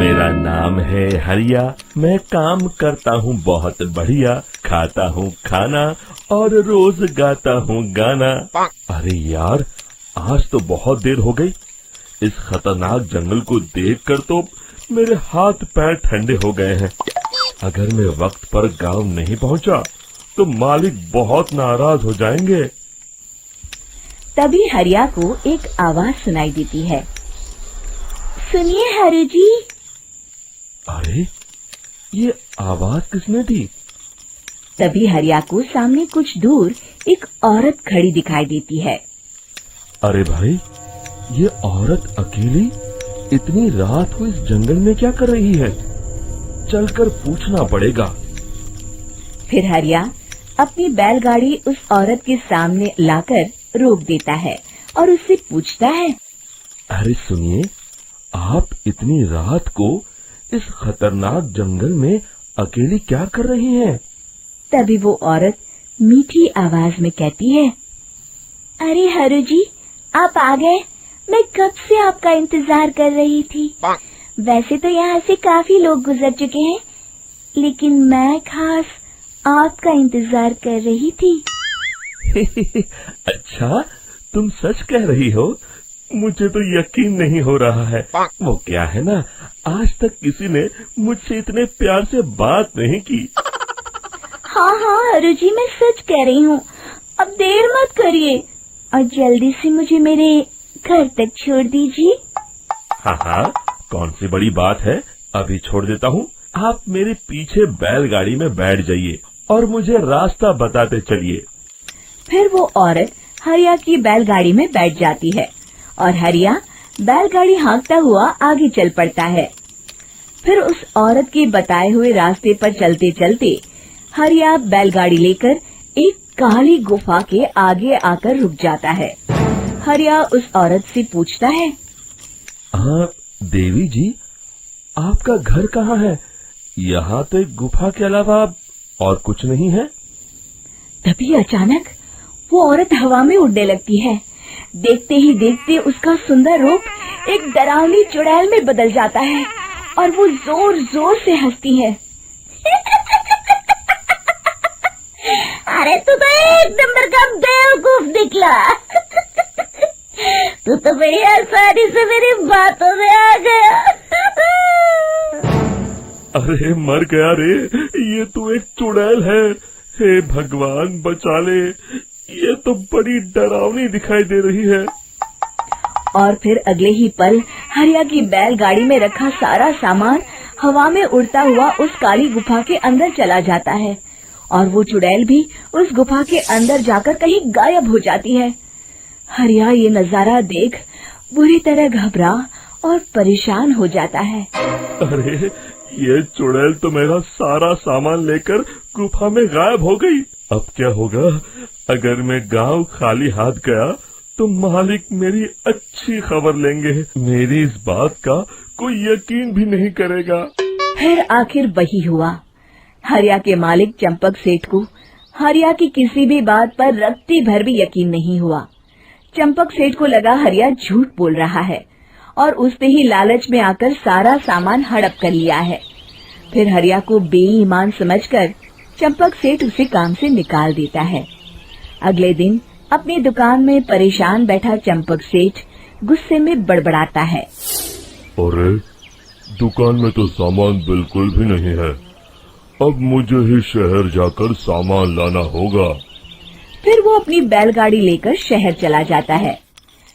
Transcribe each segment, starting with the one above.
मेरा नाम है हरिया, मैं काम करता हूँ बहुत बढ़िया, खाता हूँ खाना और रोज गाता हूँ गाना। अरे यार, आज तो बहुत देर हो गई। इस खतरनाक जंगल को देखकर तो मेरे हाथ पैर ठंडे हो गए हैं। अगर मैं वक्त पर गांव नहीं पहुंचा तो मालिक बहुत नाराज हो जाएंगे। तभी हरिया को एक आवाज सुनाई देती है। सुनिए हरु जी। अरे, ये आवाज किसने दी? तभी हरिया को सामने कुछ दूर एक औरत खड़ी दिखाई देती है। अरे भाई, ये औरत अकेली इतनी रात को इस जंगल में क्या कर रही है? चलकर पूछना पड़ेगा। फिर हरिया अपनी बैलगाड़ी उस औरत के सामने लाकर रोक देता है और उससे पूछता है। अरे सुनिए, आप इतनी रात को इस खतरनाक जंगल में अकेली क्या कर रही हैं? तभी वो औरत मीठी आवाज में कहती है, अरे हरु जी, आप आ गए। मैं कब से आपका इंतजार कर रही थी। वैसे तो यहाँ से काफी लोग गुजर चुके हैं, लेकिन मैं खास आपका इंतजार कर रही थी। अच्छा, तुम सच कह रही हो? मुझे तो यकीन नहीं हो रहा है। वो क्या है ना, आज तक किसी ने मुझसे इतने प्यार से बात नहीं की। हाँ हाँ हरु जी, मैं सच कह रही हूँ। अब देर मत करिए और जल्दी से मुझे मेरे घर तक छोड़ दीजिए। हाँ हाँ, कौन सी बड़ी बात है, अभी छोड़ देता हूँ। आप मेरे पीछे बैलगाड़ी में बैठ जाइए और मुझे रास्ता बताते चलिए। फिर वो औरत हरिया की बैलगाड़ी में बैठ जाती है और हरिया बैलगाड़ी हाँकता हुआ आगे चल पड़ता है। फिर उस औरत के बताए हुए रास्ते पर चलते चलते हरिया बैलगाड़ी लेकर एक काली गुफा के आगे आकर रुक जाता है। हरिया उस औरत से पूछता है, हाँ देवी जी, आपका घर कहाँ है? यहाँ तो एक गुफा के अलावा और कुछ नहीं है। तभी अचानक वो औरत हवा में उड़ने लगती है। देखते ही देखते उसका सुंदर रूप एक डरावनी चुड़ैल में बदल जाता है और वो जोर जोर से हंसती है। अरे तू तो एक नंबर का बेवकूफ निकला। तू तो बड़ी आसानी से मेरी बातों में आ गया। अरे मर गया रे, ये तो एक चुड़ैल है। हे भगवान बचा ले, ये तो बड़ी डरावनी दिखाई दे रही है। और फिर अगले ही पल हरिया की बैलगाड़ी में रखा सारा सामान हवा में उड़ता हुआ उस काली गुफा के अंदर चला जाता है और वो चुड़ैल भी उस गुफा के अंदर जाकर कहीं गायब हो जाती है। हरिया ये नजारा देख बुरी तरह घबरा और परेशान हो जाता है। अरे, ये चुड़ैल तो मेरा सारा सामान लेकर गुफा में गायब हो गई। अब क्या होगा? अगर मैं गांव खाली हाथ गया तो मालिक मेरी अच्छी खबर लेंगे। मेरी इस बात का कोई यकीन भी नहीं करेगा। फिर आखिर वही हुआ। हरिया के मालिक चंपक सेठ को हरिया की किसी भी बात पर रत्ती भर भी यकीन नहीं हुआ। चंपक सेठ को लगा हरिया झूठ बोल रहा है और उसने ही लालच में आकर सारा सामान हड़प कर लिया है। फिर हरिया को बेईमान समझकर चंपक सेठ उसे काम से निकाल देता है। अगले दिन अपनी दुकान में परेशान बैठा चंपक सेठ गुस्से में बड़बड़ाता है। अरे, दुकान में तो सामान बिल्कुल भी नहीं है। अब मुझे ही शहर जाकर सामान लाना होगा। फिर वो अपनी बैलगाड़ी लेकर शहर चला जाता है।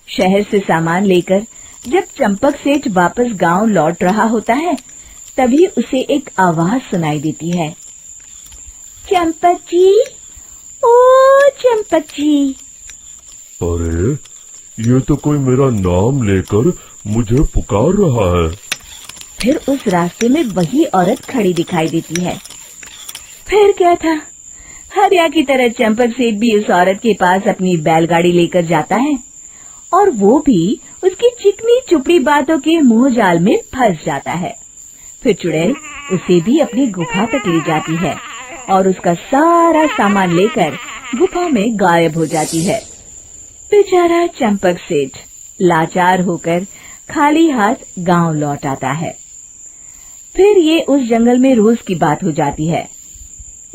शहर से सामान लेकर जब चंपक सेठ वापस गांव लौट रहा होता है, तभी उसे एक आवाज सुनाई देती है। चंपक जी, ओ चंपक जी। अरे, ये तो कोई मेरा नाम लेकर मुझे पुकार रहा है। फिर उस रास्ते में वही औरत खड़ी दिखाई देती है। फिर क्या था, हरिया की तरह चंपक सेठ भी उस औरत के पास अपनी बैलगाड़ी लेकर जाता है और वो भी उसकी चिकनी चुपड़ी बातों के मुंह जाल में फंस जाता है। फिर चुड़ैल उसे भी अपनी गुफा तक ले जाती है और उसका सारा सामान लेकर गुफा में गायब हो जाती है। बेचारा चंपक सेठ लाचार होकर खाली हाथ गांव लौट आता है। फिर ये उस जंगल में रोज की बात हो जाती है।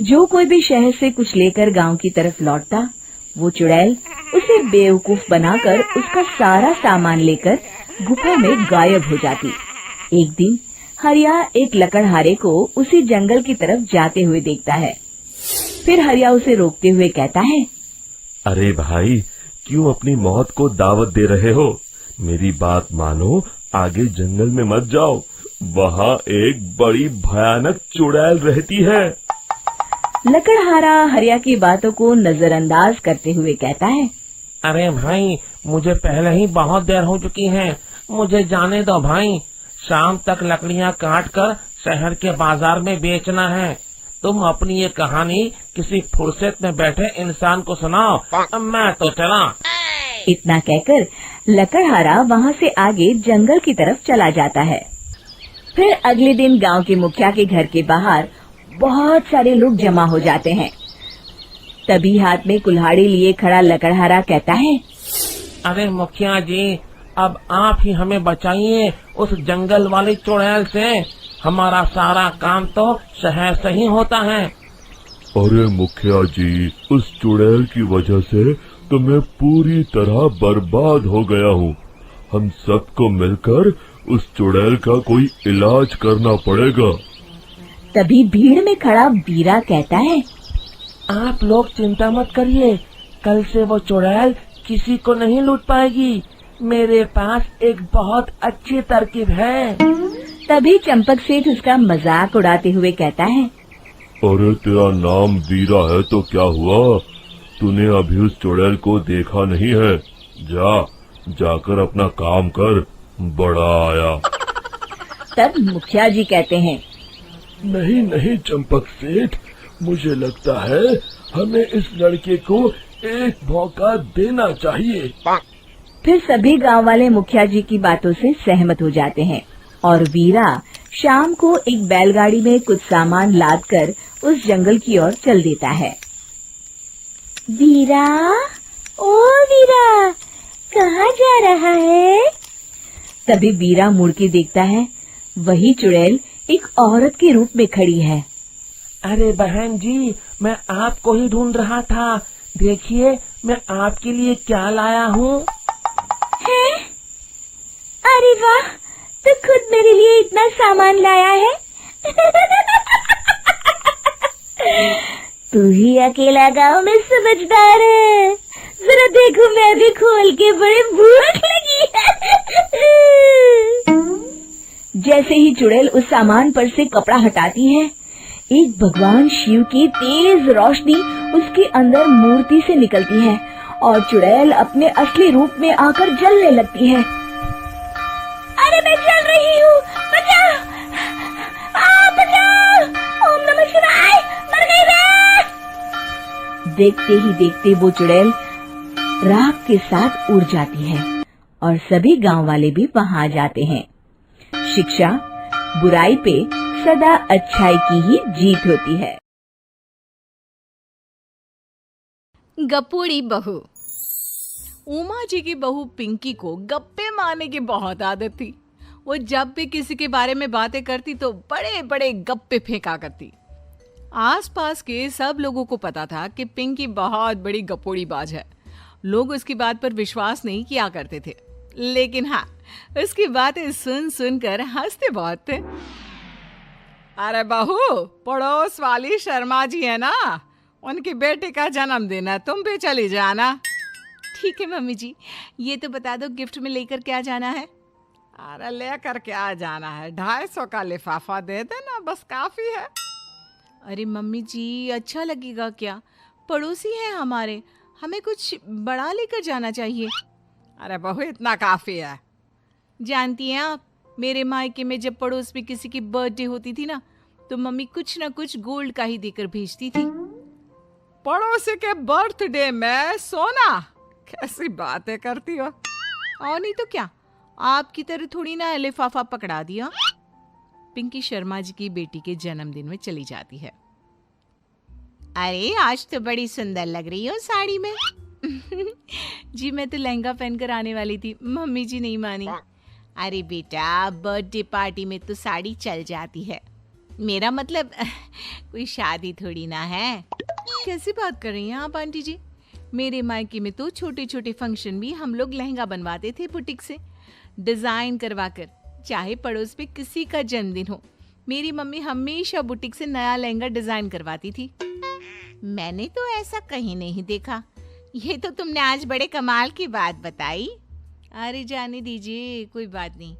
जो कोई भी शहर से कुछ लेकर गांव की तरफ लौटता, वो चुड़ैल उसे बेवकूफ बनाकर उसका सारा सामान लेकर गुफा में गायब हो जाती। एक दिन हरिया एक लकड़हारे को उसी जंगल की तरफ जाते हुए देखता है। फिर हरिया उसे रोकते हुए कहता है, अरे भाई, क्यों अपनी मौत को दावत दे रहे हो? मेरी बात मानो, आगे जंगल में मत जाओ, वहाँ एक बड़ी भयानक चुड़ैल रहती है। लकड़हारा हरिया की बातों को नजरअंदाज करते हुए कहता है, अरे भाई, मुझे पहले ही बहुत देर हो चुकी है, मुझे जाने दो भाई। शाम तक लकड़ियाँ काट कर शहर के बाजार में बेचना है। तुम अपनी ये कहानी किसी फुर्सत में बैठे इंसान को सुनाओ, मैं तो चला। इतना कहकर लकड़हारा वहाँ से आगे जंगल की तरफ चला जाता है। फिर अगले दिन गांव के मुखिया के घर के बाहर बहुत सारे लोग जमा हो जाते हैं। तभी हाथ में कुल्हाड़ी लिए खड़ा लकड़हारा कहता है, अरे मुखिया जी, अब आप ही हमें बचाइए उस जंगल वाली चुड़ैल से। हमारा सारा काम तो शहर से ही होता है। अरे मुखिया जी, उस चुड़ैल की वजह से तो मैं पूरी तरह बर्बाद हो गया हूँ। हम सबको मिलकर उस चुड़ैल का कोई इलाज करना पड़ेगा। तभी भीड़ में खड़ा वीरा कहता है, आप लोग चिंता मत करिए, कल से वो चुड़ैल किसी को नहीं लूट पाएगी। मेरे पास एक बहुत अच्छी तरकीब है। तभी चंपक सेठ उसका मजाक उड़ाते हुए कहता है, अरे तेरा नाम वीरा है तो क्या हुआ? तूने अभी उस चुड़ैल को देखा नहीं है? जाकर अपना काम कर, बड़ा आया। तब मुखिया जी कहते हैं, नहीं चंपक सेठ, मुझे लगता है हमें इस लड़के को एक मौका देना चाहिए। फिर सभी गांव वाले मुखिया जी की बातों से सहमत हो जाते हैं और वीरा शाम को एक बैलगाड़ी में कुछ सामान लादकर उस जंगल की ओर चल देता है। वीरा, ओ वीरा, कहाँ जा रहा है? तभी वीरा मुड़ के देखता है, वही चुड़ैल एक औरत के रूप में खड़ी है। अरे बहन जी, मैं आपको ही ढूंढ रहा था। देखिए, मैं आपके लिए क्या लाया हूँ। हैं? अरे वाह, तो खुद मेरे लिए इतना सामान लाया है। तू ही अकेला गांव में समझदार है। जरा देखो, मैं भी खोल के, बड़े भूख लगी है। जैसे ही चुड़ैल उस सामान पर से कपड़ा हटाती है, एक भगवान शिव की तेज रोशनी उसके अंदर मूर्ति से निकलती है और चुड़ैल अपने असली रूप में आकर जलने लगती है। अरे मैं जल रही हूँ, बचाओ! बचाओ! ओम नमः शिवाय, मर गई मैं! देखते ही देखते वो चुड़ैल राख के साथ उड़ जाती है और सभी गांव वाले भी वहां जाते हैं। शिक्षा बुराई पे सदा अच्छाई की ही जीत होती है। गपोड़ी बहू। उमा जी की बहू पिंकी को गप्पे मारने की बहुत आदत थी। वो जब भी किसी के बारे में बातें करती तो बड़े बड़े गप्पे फेंका करती। आसपास के सब लोगों को पता था कि पिंकी बहुत बड़ी गपोड़ी बाज है। लोग उसकी बात पर विश्वास नहीं किया करते थे, लेकिन हाँ, उसकी बातें सुन सुनकर हंसते बहुत थे। अरे बहू, पड़ोस वाली शर्मा जी है ना, उनकी बेटी का जन्मदिन है, तुम भी चली जाना। ठीक है मम्मी जी, ये तो बता दो गिफ्ट में लेकर क्या जाना है? अरे लेकर क्या जाना है, 250 का लिफाफा दे देना, बस काफी है। अरे मम्मी जी, अच्छा लगेगा क्या? पड़ोसी हैं हमारे, हमें कुछ बड़ा लेकर जाना चाहिए। अरे बहू, इतना काफी है। जानती हैं आप, मेरे मायके में जब पड़ोस में किसी की बर्थडे होती थी ना, तो मम्मी कुछ ना कुछ गोल्ड का ही देकर भेजती थी। पड़ोसी के बर्थडे में सोना? कैसी बातें करती हो। और नहीं तो क्या, आपकी तरह थोड़ी ना लिफाफा पकड़ा दिया। पिंकी शर्मा जी की बेटी के जन्मदिन में चली जाती है। अरे आज तो बड़ी सुंदर लग रही हो साड़ी में। जी मैं तो लहंगा पहनकर आने वाली थी, मम्मी जी नहीं मानी। अरे बेटा, बर्थडे पार्टी में तो साड़ी चल जाती है। मेरा मतलब कोई शादी थोड़ी ना है। कैसी बात कर रही हैं आप आंटी जी? मेरे मायके में तो छोटे छोटे फंक्शन भी हम लोग लहंगा बनवाते थे बुटीक से, डिजाइन करवा कर। चाहे पड़ोस में किसी का जन्मदिन हो, मेरी मम्मी हमेशा बुटीक से नया लहंगा डिजाइन करवाती थी। मैंने तो ऐसा कहीं नहीं देखा। ये तो तुमने आज बड़े कमाल की बात बताई। अरे जाने दीजिए, कोई बात नहीं।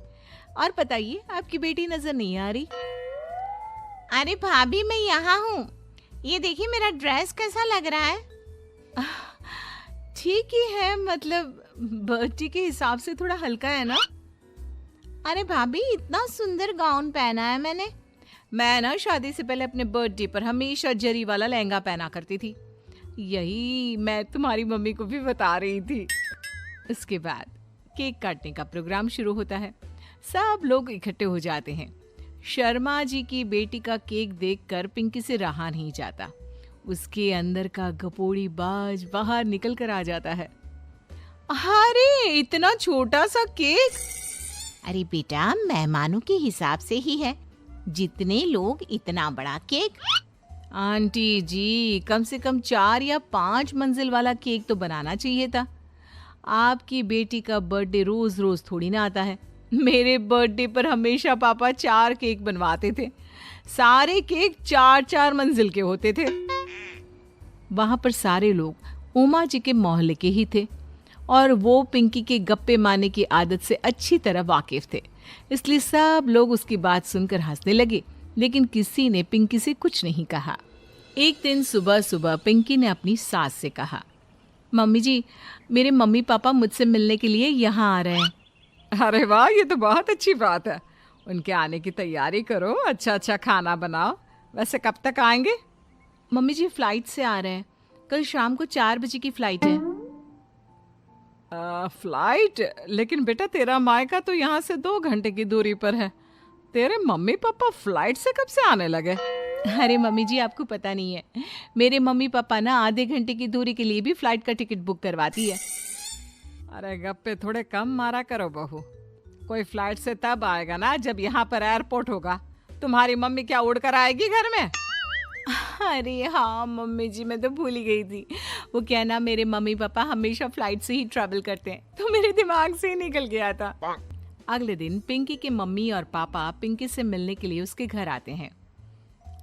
और बताइए, आपकी बेटी नजर नहीं आ रही? अरे भाभी, मैं यहाँ हूँ। ये देखिए मेरा ड्रेस कैसा लग रहा है? ठीक ही है, मतलब बर्थडे के हिसाब से थोड़ा हल्का है ना। अरे भाभी, इतना सुंदर गाउन पहना है मैंने। मैं ना शादी से पहले अपने बर्थडे पर हमेशा जरी वाला लहंगा पहना करती थी। यही मैं तुम्हारी मम्मी को भी बता रही थी। इसके बाद केक काटने का प्रोग्राम शुरू होता है। सब लोग इकट्ठे हो जाते हैं। शर्मा जी की बेटी का केक देखकर पिंकी से रहा नहीं जाता। उसके अंदर का गपोड़ी बाज बाहर निकल कर आ जाता है। अरे इतना छोटा सा केक! अरे बेटा, मेहमानों के हिसाब से ही है। जितने लोग इतना बड़ा केक। आंटी जी, कम से कम 4 या 5 मंजिल वाला केक तो बनाना चाहिए था। आपकी बेटी का बर्थडे रोज रोज थोड़ी ना आता है। मेरे बर्थडे पर हमेशा पापा 4 केक बनवाते थे। सारे केक 4-4 मंजिल के होते थे। वहां पर सारे लोग उमा जी के मोहल्ले के ही थे और वो पिंकी के गप्पे मारने की आदत से अच्छी तरह वाकिफ थे। इसलिए सब लोग उसकी बात सुनकर हंसने लगे, लेकिन किसी ने पिंकी से कुछ नहीं कहा। एक दिन सुबह सुबह पिंकी ने अपनी सास से कहा, मम्मी जी, मेरे मम्मी पापा मुझसे मिलने के लिए यहाँ आ रहे हैं। अरे वाह, ये तो बहुत अच्छी बात है। उनके आने की तैयारी करो, अच्छा अच्छा खाना बनाओ। वैसे कब तक आएंगे? मम्मी जी, फ्लाइट से आ रहे हैं। कल शाम को 4 बजे की फ्लाइट है। फ्लाइट? लेकिन बेटा, तेरा मायका तो यहाँ से 2 घंटे की दूरी पर है। तेरे मम्मी पापा फ्लाइट से कब से आने लगे? अरे मम्मी जी, आपको पता नहीं है, मेरे मम्मी पापा ना आधे घंटे की दूरी के लिए भी फ्लाइट का टिकट बुक करवाती है। अरे गप्पे थोड़े कम मारा करो बहू। कोई फ्लाइट से तब आएगा ना जब यहाँ पर एयरपोर्ट होगा। तुम्हारी मम्मी क्या उड़कर आएगी घर में? अरे हाँ मम्मी जी, मैं तो भूल ही गई थी। वो क्या ना, मेरे मम्मी पापा हमेशा फ्लाइट से ही ट्रैवल करते हैं, तो मेरे दिमाग से ही निकल गया था। अगले दिन पिंकी के मम्मी और पापा पिंकी से मिलने के लिए उसके घर आते हैं।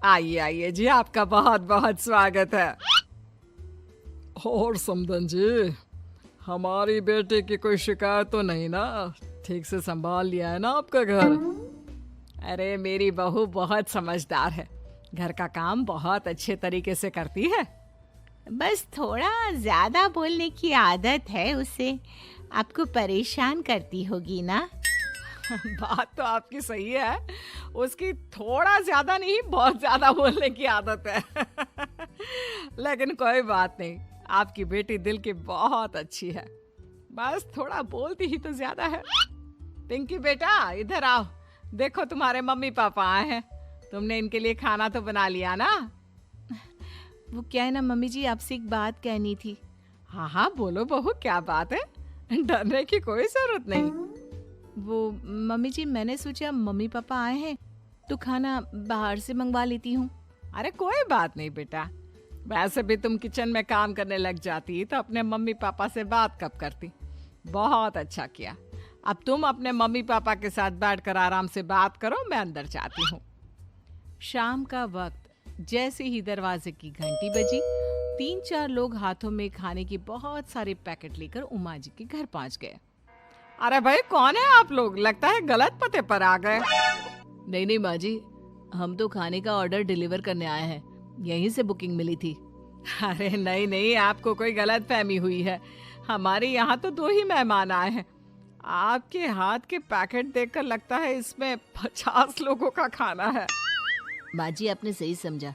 आइए आइए जी, आपका बहुत बहुत स्वागत है। और समदन जी, हमारी बेटी की कोई शिकायत तो नहीं ना? ठीक से संभाल लिया है ना आपका घर? अरे मेरी बहू बहुत समझदार है, घर का काम बहुत अच्छे तरीके से करती है। बस थोड़ा ज्यादा बोलने की आदत है उसे, आपको परेशान करती होगी ना? बात तो आपकी सही है, उसकी थोड़ा ज्यादा नहीं बहुत ज्यादा बोलने की आदत है। लेकिन कोई बात नहीं, आपकी बेटी दिल की बहुत अच्छी है, बस थोड़ा बोलती ही तो ज्यादा है। पिंकी बेटा, इधर आओ, देखो तुम्हारे मम्मी पापा आए हैं। तुमने इनके लिए खाना तो बना लिया ना? वो क्या है ना मम्मी जी, आपसे एक बात कहनी थी। हाँ हाँ बोलो बहू, क्या बात है? डरने की कोई जरूरत नहीं। वो मम्मी जी, मैंने सोचा मम्मी पापा आए हैं तो खाना बाहर से मंगवा लेती हूँ। अरे कोई बात नहीं बेटा, वैसे भी तुम किचन में काम करने लग जाती तो अपने मम्मी पापा से बात कब करती। बहुत अच्छा किया। अब तुम अपने मम्मी पापा के साथ बैठकर आराम से बात करो, मैं अंदर जाती हूँ। शाम का वक्त जैसे ही दरवाजे की घंटी बजी, 3-4 लोग हाथों में खाने की बहुत सारे पैकेट लेकर उमा जी के घर पहुंच गए। अरे भाई, कौन है आप लोग? लगता है गलत पते पर आ गए। नहीं नहीं माँ जी, हम तो खाने का ऑर्डर डिलीवर करने आए हैं, यहीं से बुकिंग मिली थी। अरे नहीं नहीं, आपको कोई गलत फहमी हुई है। हमारे यहाँ तो 2 ही मेहमान आए हैं। आपके हाथ के पैकेट देखकर लगता है इसमें 50 लोगों का खाना है। माँ जी, आपने सही समझा,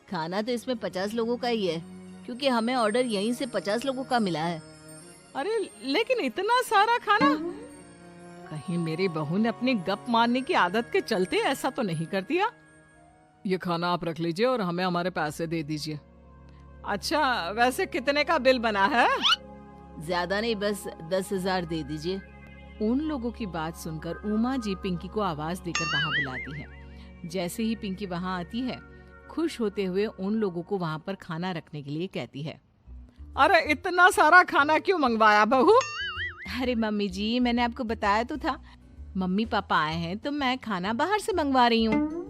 खाना तो इसमें 50 लोगों का ही है, क्योंकि हमें ऑर्डर यहीं से 50 लोगों का मिला है। अरे लेकिन इतना सारा खाना? कहीं मेरी बहू ने अपनी गप मारने की आदत के चलते ऐसा तो नहीं कर दिया? ये खाना आप रख लीजिए और हमें हमारे पैसे दे दीजिए। अच्छा, वैसे कितने का बिल बना है? ज्यादा नहीं, बस 10,000 दे दीजिए। उन लोगों की बात सुनकर उमा जी पिंकी को आवाज देकर वहां बुलाती है। जैसे ही पिंकी वहां आती है, खुश होते हुए उन लोगों को वहां पर खाना रखने के लिए कहती है। अरे इतना सारा खाना क्यों मंगवाया बहू? अरे मम्मी जी, मैंने आपको बताया तो था, मम्मी पापा आए हैं तो मैं खाना बाहर से मंगवा रही हूँ।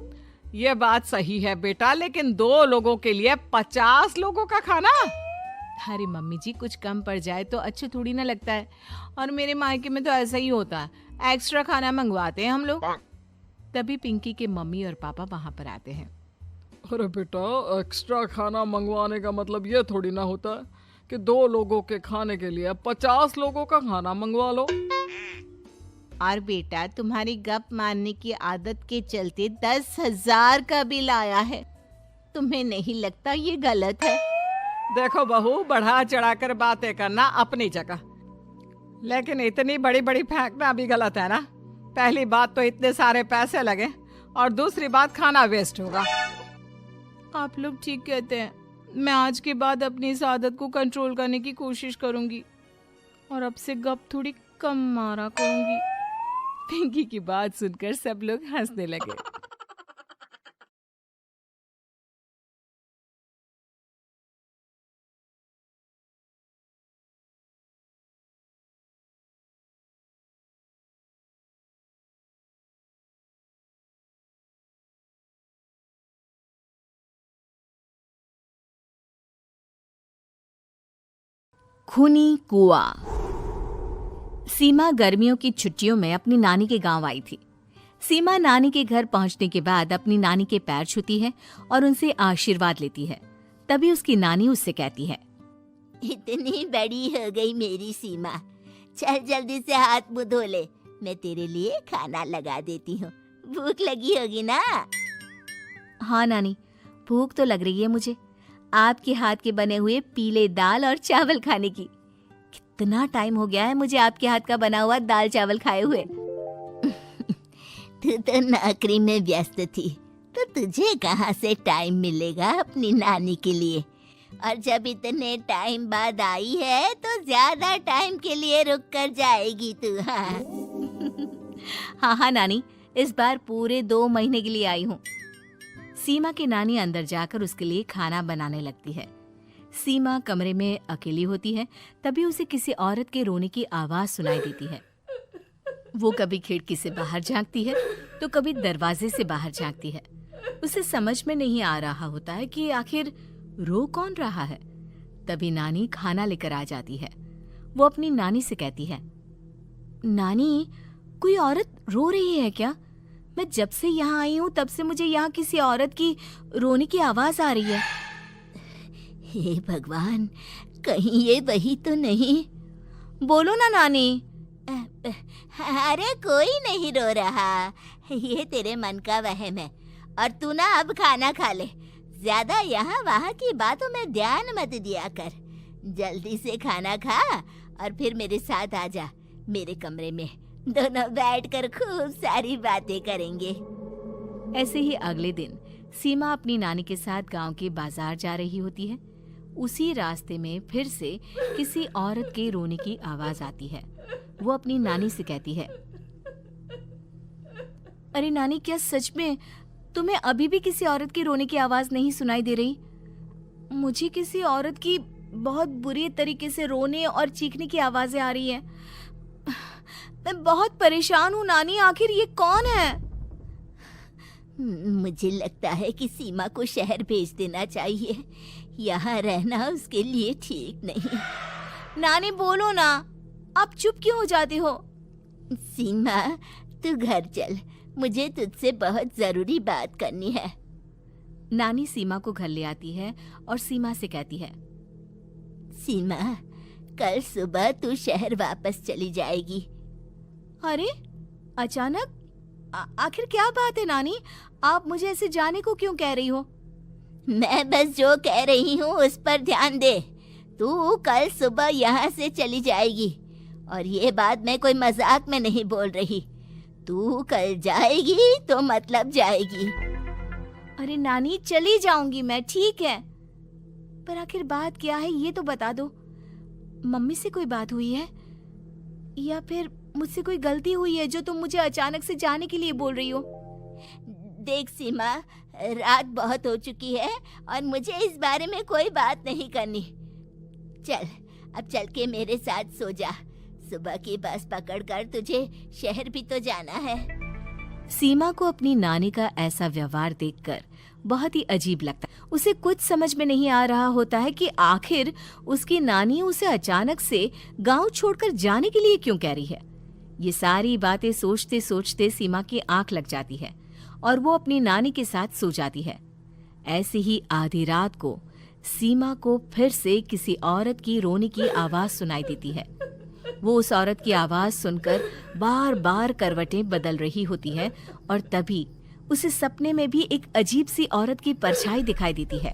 ये बात सही है बेटा, लेकिन 2 लोगों के लिए 50 लोगों का खाना? अरे मम्मी जी, कुछ कम पड़ जाए तो अच्छा थोड़ी ना लगता है, और मेरे मायके में तो ऐसा ही होता है, एक्स्ट्रा खाना मंगवाते हैं हम लोग। तभी पिंकी के मम्मी और पापा वहां पर आते हैं। अरे बेटा, एक्स्ट्रा खाना मंगवाने का मतलब ये थोड़ी ना होता है कि 2 लोगों के खाने के लिए 50 लोगों का खाना मंगवा लो। और बेटा, तुम्हारी गप मारने की आदत के चलते 10,000 का बिल आया है। तुम्हें नहीं लगता ये गलत है? देखो बहू, बढ़ा चढ़ाकर बातें करना अपनी जगह, लेकिन इतनी बड़ी बड़ी फेंकना भी गलत है ना। पहली बात तो इतने सारे पैसे लगे, और दूसरी बात खाना वेस्ट होगा। आप लोग ठीक कहते हैं। मैं आज के बाद अपनी इस आदत को कंट्रोल करने की कोशिश करूंगी, और अब से गप थोड़ी कम मारा करूंगी। पिंकी की बात सुनकर सब लोग हंसने लगे। खूनी कुआं। सीमा गर्मियों की छुट्टियों में अपनी नानी के गांव आई थी। सीमा नानी के घर पहुंचने के बाद अपनी नानी के पैर छूती है और उनसे आशीर्वाद लेती है। तभी उसकी नानी उससे कहती है, इतनी बड़ी हो गई मेरी सीमा, चल जल्दी से हाथ मुंह धो ले, मैं तेरे लिए खाना लगा देती हूँ। भूख लगी होगी ना? हाँ नानी, भूख तो लग रही है मुझे, आपके हाथ के बने हुए पीले दाल और चावल खाने की। कितना टाइम हो गया है मुझे आपके हाथ का बना हुआ दाल चावल खाए हुए। तू तो नौकरी में व्यस्त थी, तो तुझे कहाँ से टाइम मिलेगा अपनी नानी के लिए? और जब इतने टाइम बाद आई है तो ज्यादा टाइम के लिए रुक कर जाएगी तू। हाँ हाँ नानी, इस बार पूरे 2 महीने के लिए आई हूँ। सीमा की नानी अंदर जाकर उसके लिए खाना बनाने लगती है। सीमा कमरे में अकेली होती है। तभी उसे किसी औरत के रोने की आवाज सुनाई देती है। वो कभी खिड़की से बाहर झांकती है तो कभी दरवाजे से बाहर झांकती है। उसे समझ में नहीं आ रहा होता है कि आखिर रो कौन रहा है। तभी नानी खाना लेकर आ जाती है। वो अपनी नानी से कहती है, नानी, कोई औरत रो रही है क्या? मैं जब से यहाँ आई हूँ तब से मुझे यहाँ किसी औरत की रोने की आवाज आ रही है। हे भगवान, कहीं ये वही तो नहीं? बोलो ना नानी। अरे कोई नहीं रो रहा, ये तेरे मन का वहम है। और तू ना अब खाना खा ले, ज्यादा यहाँ वहाँ की बातों में ध्यान मत दिया कर। जल्दी से खाना खा और फिर मेरे साथ आ जा मेरे कमरे में, दोनों बैठकर खूब सारी बातें करेंगे। ऐसे ही अगले दिन सीमा अपनी नानी के साथ गांव के बाजार जा रही होती है। उसी रास्ते में फिर से किसी औरत के रोने की आवाज आती है। वो अपनी नानी से कहती है, अरे नानी, क्या सच में तुम्हें अभी भी किसी औरत के रोने की आवाज नहीं सुनाई दे रही? मुझे किसी औरत की बहुत बुरी तरीके से रोने और चीखने की आवाजें आ रही हैं। मैं बहुत परेशान हूँ नानी, आखिर ये कौन है? मुझे लगता है कि सीमा को शहर भेज देना चाहिए, यहाँ रहना उसके लिए ठीक नहीं। नानी बोलो ना, आप चुप क्यों हो जाते हो? सीमा, तू घर चल, मुझे तुझसे बहुत जरूरी बात करनी है। नानी सीमा को घर ले आती है और सीमा से कहती है, सीमा, कल सुबह तू शहर वापस चली जाएगी। अरे अचानक? आखिर क्या बात है नानी? आप मुझे ऐसे जाने को क्यों कह रही हो? मैं बस जो कह रही हूँ उस पर ध्यान दे। तू कल सुबह यहाँ से चली जाएगी, और ये बात मैं कोई मजाक में नहीं बोल रही। तू कल जाएगी तो मतलब जाएगी। अरे नानी, चली जाऊंगी मैं, ठीक है, पर आखिर बात क्या है ये तो बता दो। मम्मी से कोई बात हुई है या फिर मुझसे कोई गलती हुई है जो तुम मुझे अचानक से जाने के लिए बोल रही हो? देख सीमा, रात बहुत हो चुकी है और मुझे इस बारे में कोई बात नहीं करनी। चल, अब चल के मेरे साथ सो जा। सुबह की बस पकड़कर तुझे शहर भी तो जाना है। सीमा को अपनी नानी का ऐसा व्यवहार देखकर बहुत ही अजीब लगता है। उसे कुछ समझ में नहीं आ रहा होता है कि आखिर उसकी नानी उसे अचानक से गांव छोड़कर जाने के लिए क्यों कह रही है। ये सारी बातें सोचते सोचते सीमा की आंख लग जाती है और वो अपनी नानी के साथ सो जाती है। ऐसी ही आधी रात को सीमा को फिर से किसी औरत की रोने की आवाज सुनाई देती है। वो उस औरत की आवाज सुनकर बार बार करवटें बदल रही होती है और तभी उसे सपने में भी एक अजीब सी औरत की परछाई दिखाई देती है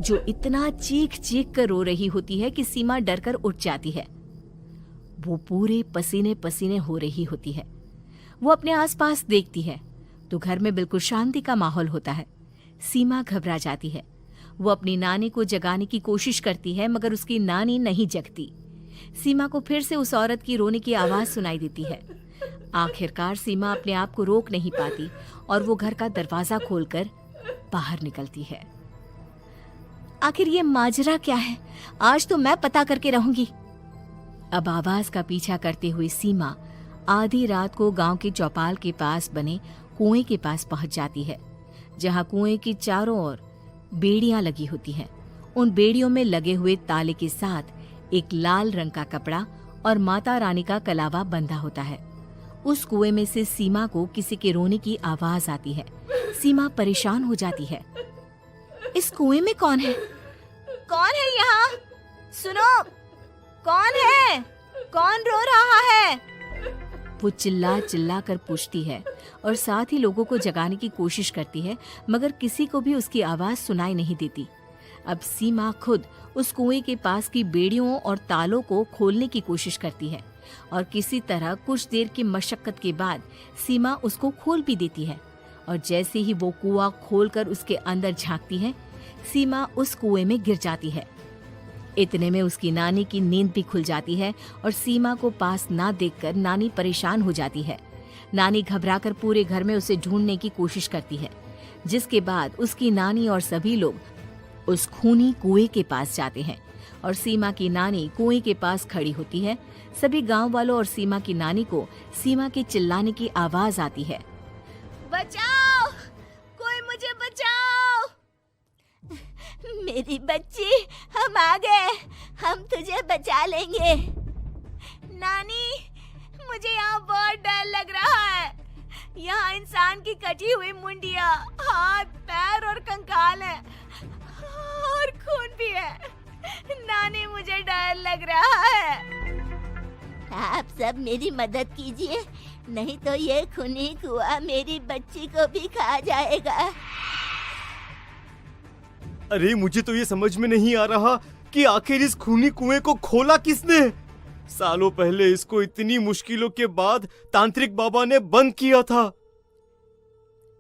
जो इतना चीख चीख कर रो रही होती है कि सीमा डरकर उठ जाती है। वो पूरे पसीने पसीने हो रही होती है। वो अपने आसपास देखती है तो घर में बिल्कुल शांति का माहौल होता है। सीमा घबरा जाती है। वो अपनी नानी को जगाने की कोशिश करती है मगर उसकी नानी नहीं जगती। सीमा को फिर से उस औरत की रोने की आवाज सुनाई देती है। आखिरकार सीमा अपने आप को रोक नहीं पाती और वो घर का दरवाजा खोलकर बाहर निकलती है। आखिर ये माजरा क्या है? आज तो मैं पता करके रहूंगी। अब आवाज का पीछा करते हुए सीमा आधी रात को गांव के चौपाल के पास बने कुएं के पास पहुंच जाती है, जहां कुएं की चारों ओर बेड़ियां लगी होती हैं। उन बेड़ियों में लगे हुए ताले के साथ एक लाल रंग का कपड़ा और माता रानी का कलावा बंधा होता है। उस कुएं में से सीमा को किसी के रोने की आवाज आती है। सीमा परेशान हो जाती है। इस कुएं में कौन है? कौन है यहाँ? सुनो, कौन है? कौन रो रहा है? वो चिल्ला चिल्ला कर पूछती है और साथ ही लोगों को जगाने की कोशिश करती है मगर किसी को भी उसकी आवाज सुनाई नहीं देती। अब सीमा खुद उस कुएं के पास की बेड़ियों और तालों को खोलने की कोशिश करती है और किसी तरह कुछ देर की मशक्कत के बाद सीमा उसको खोल भी देती है। और जैसे ही वो कुआं खोलकर उसके अंदर झांकती है, सीमा उस कुएं में गिर जाती है। इतने में उसकी नानी की नींद भी खुल जाती है और सीमा को पास ना देखकर नानी परेशान हो जाती है। नानी घबराकर पूरे घर में उसे ढूंढने की कोशिश करती है, जिसके बाद उसकी नानी और सभी लोग उस खूनी कुएं के पास जाते हैं और सीमा की नानी कुएं के पास खड़ी होती है। सभी गांव वालों और सीमा की नानी को सीमा के चिल्लाने की आवाज आती है। बचाओ, कोई मुझे बचाओ। मेरी बच्ची, हम आ गए, हम तुझे बचा लेंगे। नानी, मुझे यहाँ बहुत डर लग रहा है। यहाँ इंसान की कटी हुई मुंडिया, हाथ, पैर और कंकाल है और खून भी है। नानी, मुझे डर लग रहा है। आप सब मेरी मदद कीजिए, नहीं तो ये खूनी कुआं मेरी बच्ची को भी खा जाएगा। अरे मुझे तो ये समझ में नहीं आ रहा कि आखिर इस खूनी कुएं को खोला किसने। सालों पहले इसको इतनी मुश्किलों के बाद तांत्रिक बाबा ने बंद किया था।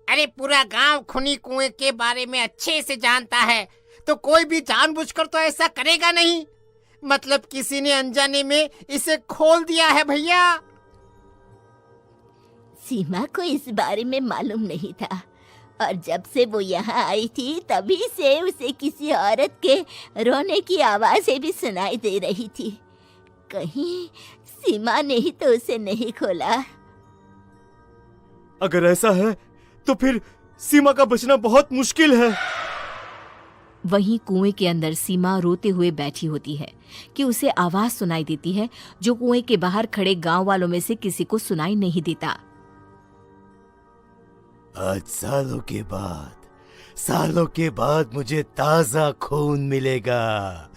अरे पूरा गांव खूनी कुएं के बारे में अच्छे से जानता है, तो कोई भी जानबूझकर तो ऐसा करेगा नहीं। मतलब किसी ने अनजाने में इसे खोल दिया है भैया। सीमा को इस बारे में मालूम नहीं था और जब से वो यहाँ आई थी तभी से उसे किसी औरत के रोने की आवाजें भी सुनाई दे रही थी। कहीं सीमा ने ही तो उसे नहीं खोला। अगर ऐसा है तो फिर सीमा का बचना बहुत मुश्किल है। वहीं कुएं के अंदर सीमा रोते हुए बैठी होती है कि उसे आवाज सुनाई देती है जो कुएं के बाहर खड़े गांव वालों में से किसी को सुनाई नहीं देता। आज सालों के बाद मुझे ताजा खून मिलेगा।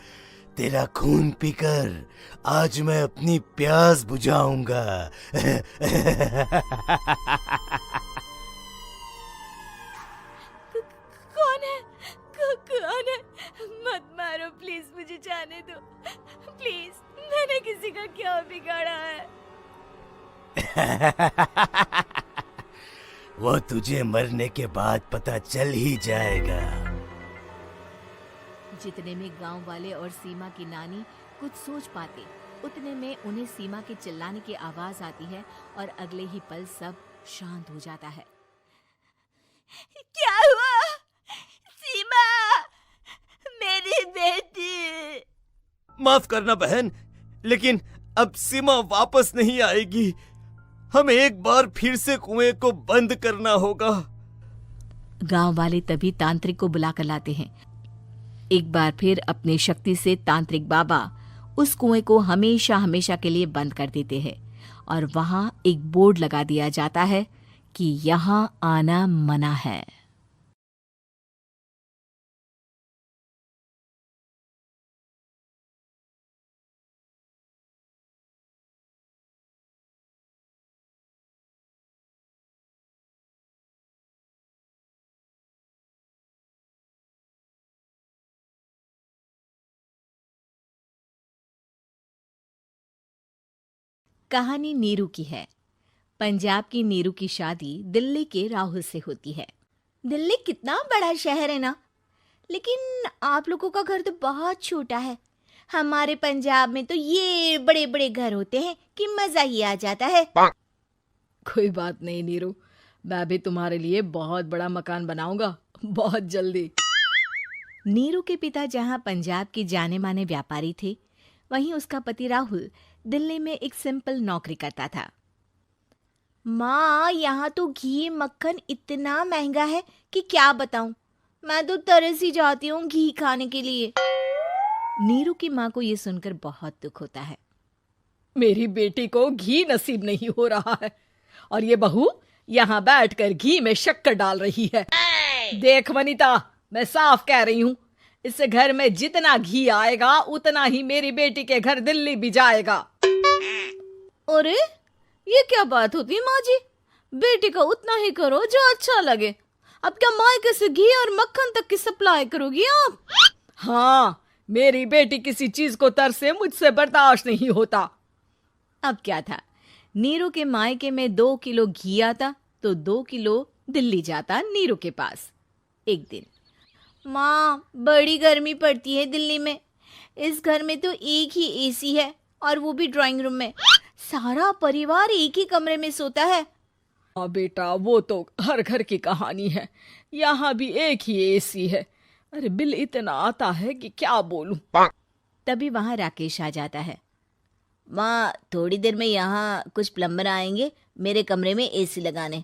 तेरा खून पीकर आज मैं अपनी प्यास बुझाऊंगा। कौन है? मत मारो प्लीज, मुझे जाने दो प्लीज। मैंने किसी का क्या बिगाड़ा है? वो तुझे मरने के बाद पता चल ही जाएगा। जितने में गांव वाले और सीमा की नानी कुछ सोच पाते उतने में उन्हें सीमा के चिल्लाने की आवाज आती है और अगले ही पल सब शांत हो जाता है। क्या हुआ? सीमा, मेरी बेटी। माफ करना बहन, लेकिन अब सीमा वापस नहीं आएगी। हमें एक बार फिर से कुएं को बंद करना होगा। गांव वाले तभी तांत्रिक को बुलाकर लाते हैं। एक बार फिर अपनी शक्ति से तांत्रिक बाबा उस कुएं को हमेशा हमेशा के लिए बंद कर देते हैं और वहां एक बोर्ड लगा दिया जाता है कि यहां आना मना है। कहानी नीरू की है। पंजाब की नीरू की शादी दिल्ली के राहुल से होती है। दिल्ली कितना बड़ा शहर है ना, लेकिन आप लोगों का घर तो बहुत छोटा है। हमारे पंजाब में तो ये बड़े बड़े घर होते हैं कि मजा ही आ जाता है। कोई बात नहीं नीरू, मैं भी तुम्हारे लिए बहुत बड़ा मकान बनाऊंगा, बहुत जल्दी। नीरू के पिता जहां पंजाब के जाने माने व्यापारी थे, वहीं उसका पति राहुल दिल्ली में एक सिंपल नौकरी करता था। माँ, यहाँ तो घी मक्खन इतना महंगा है कि क्या बताऊं। मैं तो तरस ही जाती हूँ घी खाने के लिए। नीरू की माँ को ये सुनकर बहुत दुख होता है। मेरी बेटी को घी नसीब नहीं हो रहा है और ये बहू यहाँ बैठकर घी में शक्कर डाल रही है। देख वनिता, मैं साफ कह रही हूँ, इस घर में जितना घी आएगा उतना ही मेरी बेटी के घर दिल्ली भी जाएगा। अरे ये क्या बात होती है माँ जी? बेटी का उतना ही करो जो अच्छा लगे। अब क्या मायके से घी और मक्खन तक की सप्लाई करोगी आप? हाँ, मेरी बेटी किसी चीज को तरसे मुझसे बर्दाश्त नहीं होता। अब क्या था, नीरू के मायके में 2 किलो घी आता तो 2 किलो दिल्ली जाता नीरू के पास। एक दिन, माँ, बड़ी गर्मी पड़ती है दिल्ली में। इस घर में तो एक ही एसी है और वो भी ड्राइंग रूम में। सारा परिवार एक ही कमरे में सोता है। हाँ बेटा, वो तो हर घर की कहानी है। यहाँ भी एक ही एसी है। अरे बिल इतना आता है कि क्या बोलूं। तभी वहां राकेश आ जाता है। माँ, थोड़ी देर में यहाँ कुछ प्लम्बर आएंगे मेरे कमरे में एसी लगाने।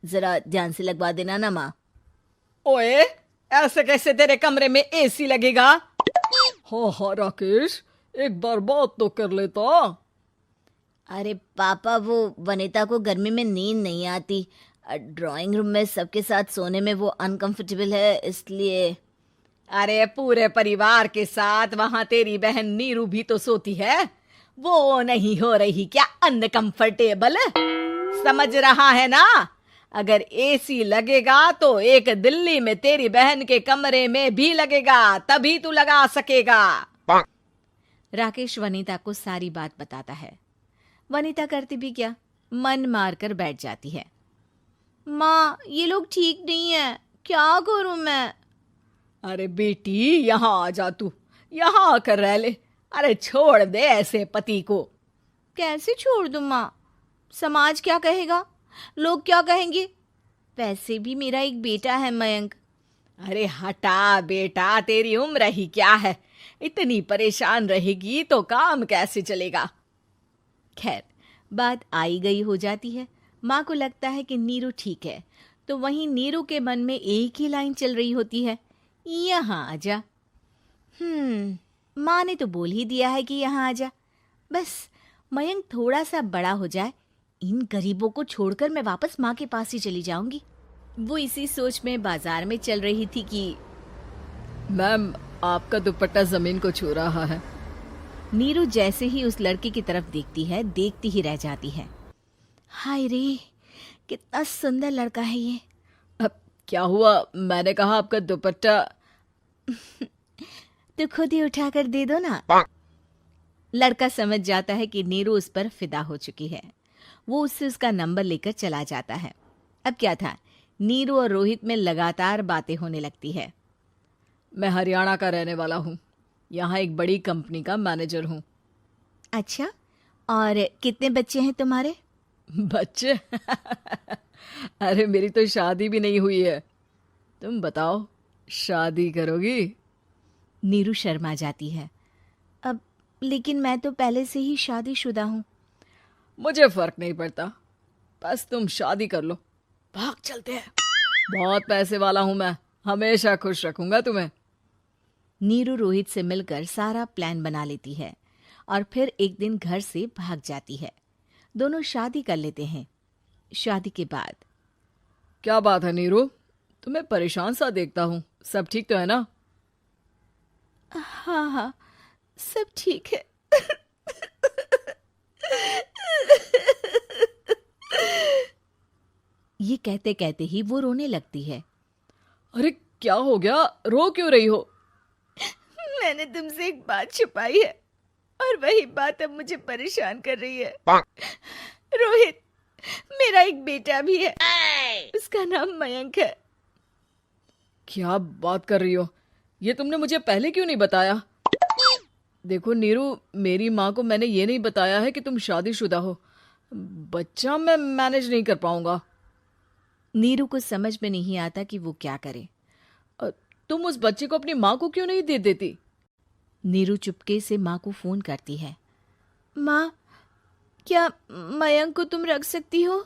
जरा ध्यान से लगवा देना ना माँ। ओए, ऐसे कैसे तेरे कमरे में एसी लगेगा? हाँ राकेश, एक बार बात तो कर लेता। अरे पापा, वो वनिता को गर्मी में नींद नहीं आती। ड्राइंग रूम में सबके साथ सोने में वो अनकंफर्टेबल है, इसलिए। अरे पूरे परिवार के साथ वहां तेरी बहन नीरू भी तो सोती है। वो नहीं हो रही क्या अनकंफर्टेबल? समझ रहा है ना? अगर एसी लगेगा तो एक दिल्ली में तेरी बहन के कमरे में भी लगेगा, तभी तू लगा सकेगा। राकेश वनिता को सारी बात बताता है। वनिता करती भी क्या, मन मारकर बैठ जाती है। माँ, ये लोग ठीक नहीं है, क्या करूं मैं? अरे बेटी, यहाँ आ जा, तू यहाँ आकर रह ले। अरे छोड़ दे ऐसे पति को। कैसे छोड़ दूं माँ? समाज क्या कहेगा, लोग क्या कहेंगे? वैसे भी मेरा एक बेटा है मयंक। अरे हटा बेटा, तेरी उम्र ही क्या है, इतनी परेशान रहेगी तो काम कैसे चलेगा। खैर, बात आई गई हो जाती है। माँ को लगता है कि नीरू ठीक है, तो वहीं नीरू के मन में एक ही लाइन चल रही होती है, यहाँ आजा। माँ ने तो बोल ही दिया है कि यहाँ आजा। बस मयंक थोड़ा सा बड़ा हो जाए, इन गरीबों को छोड़कर मैं वापस माँ के पास ही चली जाऊंगी। वो इसी सोच में बाजार में चल रही थी कि मैम, आपका दुपट्टा जमीन को छू रहा है। नीरू जैसे ही उस लड़के की तरफ देखती है, देखती ही रह जाती है। हाय रे, कितना सुंदर लड़का है ये। अब क्या हुआ? मैंने कहा आपका दुपट्टा। तो खुद ही उठाकर दे दो ना। लड़का समझ जाता है कि नीरू उस पर फिदा हो चुकी है। वो उससे उसका नंबर लेकर चला जाता है। अब क्या था, नीरू और रोहित में लगातार बातें होने लगती है। मैं हरियाणा का रहने वाला हूँ, यहाँ एक बड़ी कंपनी का मैनेजर हूँ। अच्छा, और कितने बच्चे हैं तुम्हारे? बच्चे? अरे मेरी तो शादी भी नहीं हुई है। तुम बताओ, शादी करोगी? नीरू शर्मा जाती है। अब लेकिन मैं तो पहले से ही शादीशुदा हूँ। मुझे फर्क नहीं पड़ता, बस तुम शादी कर लो, भाग चलते हैं। बहुत पैसे वाला हूं मैं, हमेशा खुश रखूंगा तुम्हें। नीरू रोहित से मिलकर सारा प्लान बना लेती है और फिर एक दिन घर से भाग जाती है। दोनों शादी कर लेते हैं। शादी के बाद क्या बात है नीरू, तुम्हें परेशान सा देखता हूँ, सब ठीक तो है ना? हाँ हाँ, सब ठीक है। ये कहते कहते ही वो रोने लगती है। अरे क्या हो गया, रो क्यों रही हो? मैंने तुमसे एक बात छुपाई है और वही बात अब मुझे परेशान कर रही है। रोहित, मेरा एक बेटा भी है, उसका नाम मयंक है। क्या बात कर रही हो, ये तुमने मुझे पहले क्यों नहीं बताया? देखो नीरू, मेरी माँ को मैंने ये नहीं बताया है कि तुम शादीशुदा हो। बच्चा मैं मैनेज नहीं कर पाऊंगा। नीरू को समझ में नहीं आता कि वो क्या करे। तुम उस बच्चे को अपनी माँ को क्यों नहीं दे देती? नीरू चुपके से माँ को फोन करती है। माँ, क्या मयंक को तुम रख सकती हो?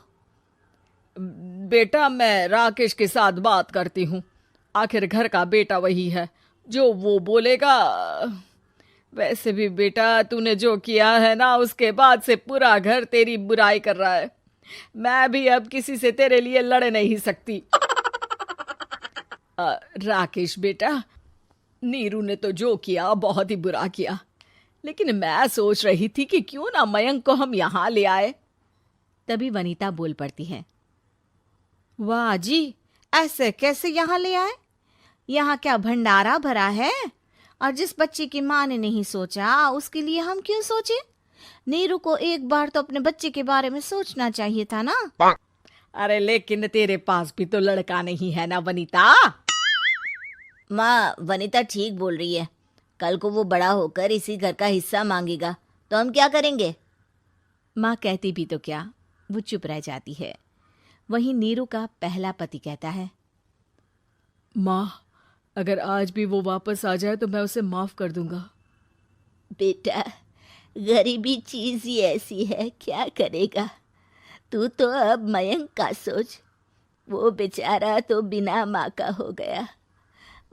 बेटा, मैं राकेश के साथ बात करती हूँ, आखिर घर का बेटा वही है, जो वो बोलेगा। वैसे भी बेटा, तूने जो किया है ना, उसके बाद से पूरा घर तेरी बुराई कर रहा है। मैं भी अब किसी से तेरे लिए लड़ नहीं सकती। राकेश बेटा, नीरू ने तो जो किया बहुत ही बुरा किया, लेकिन मैं सोच रही थी कि क्यों ना मयंक को हम यहाँ ले आए। तभी वनीता बोल पड़ती है। वाह जी, ऐसे कैसे यहाँ ले आए? यहाँ क्या भंडारा भरा है? और जिस बच्चे की माँ ने नहीं सोचा, उसके लिए हम क्यों सोचे? नीरू को एक बार तो अपने बच्चे के बारे में सोचना चाहिए था ना। अरे लेकिन तेरे पास भी तो लड़का नहीं है ना वनीता। माँ, वनीता ठीक बोल रही है। कल को वो बड़ा होकर इसी घर का हिस्सा मांगेगा तो हम क्या करेंगे? माँ कहती भी तो क्या, वो चुप रह जाती है। वहीं नीरू का पहला पति कहता है। माँ, अगर आज भी वो वापस आ जाए तो मैं उसे माफ कर दूंगा। बेटा, गरीबी चीज ही ऐसी है, क्या करेगा? तू तो अब मयंक का सोच। वो बेचारा तो बिना माँ का हो गया।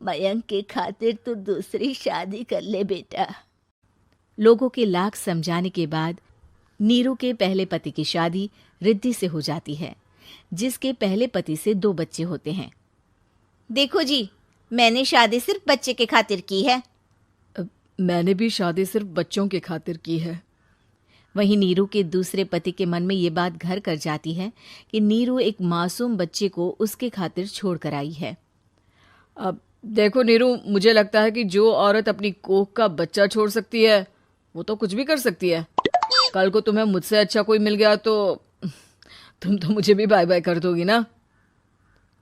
मयंक के खातिर तू दूसरी शादी कर ले बेटा। लोगों के लाख समझाने के बाद नीरू के पहले पति की शादी रिद्धि से हो जाती है, जिसके पहले पति से 2 बच्चे होते हैं। देखो जी, मैंने शादी सिर्फ बच्चे के खातिर की है। मैंने भी शादी सिर्फ बच्चों के खातिर की है। वहीं नीरू के दूसरे पति के मन में ये बात घर कर जाती है कि नीरू एक मासूम बच्चे को उसके खातिर छोड़ कर आई है। अब देखो नीरू, मुझे लगता है कि जो औरत अपनी कोख का बच्चा छोड़ सकती है, वो तो कुछ भी कर सकती है। कल को तुम्हें मुझसे अच्छा कोई मिल गया तो तुम तो मुझे भी बाय बाय कर दोगी ना।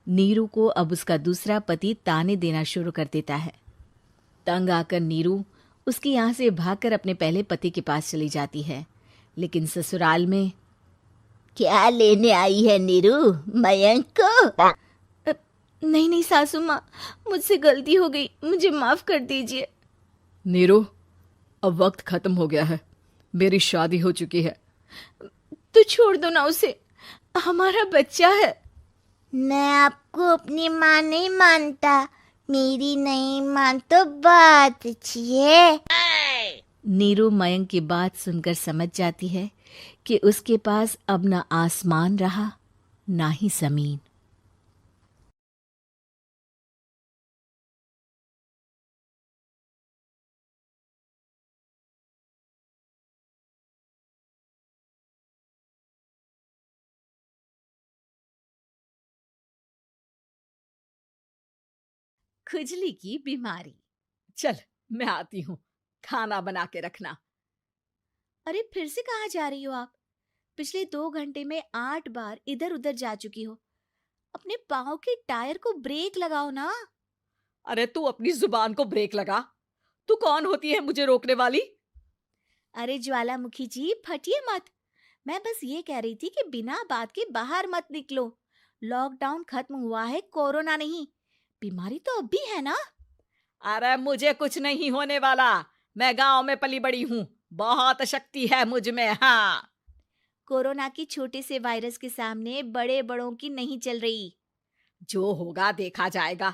नीरू को अब उसका दूसरा पति ताने देना शुरू कर देता है। तंग आकर नीरू उसके यहाँ से भागकर अपने पहले पति के पास चली जाती है, लेकिन ससुराल में क्या लेने आई है नीरू, मयंक को? नहीं नहीं सासू माँ, मुझसे गलती हो गई, मुझे माफ कर दीजिए। नीरू, अब वक्त खत्म हो गया है, मेरी शादी हो चुकी है। तो छोड़ दो ना उसे, हमारा बच्चा है। मैं आपको अपनी माँ नहीं मानता, मेरी नहीं मान तो बात अच्छी है। नीरू मयंक की बात सुनकर समझ जाती है कि उसके पास अब ना आसमान रहा ना ही जमीन। खुजली की बीमारी। चल मैं आती हूँ, खाना बना के रखना। अरे फिर से कहाँ जा रही हो आप? पिछले 2 घंटे में 8 बार इधर उधर जा चुकी हो। अपने पाँव के टायर को ब्रेक लगाओ ना। अरे तू अपनी जुबान को ब्रेक लगा, तू कौन होती है मुझे रोकने वाली? अरे ज्वालामुखी जी, फटिए मत। मैं बस ये कह रही थी कि बिना बात के बाहर मत निकलो। लॉकडाउन खत्म हुआ है, कोरोना नहीं। बीमारी तो अब भी है ना। अरे मुझे कुछ नहीं होने वाला। मैं गांव में पली बड़ी हूँ, बहुत शक्ति है मुझ में। हाँ, कोरोना की छोटे से वायरस के सामने बड़े बड़ों की नहीं चल रही। जो होगा देखा जाएगा।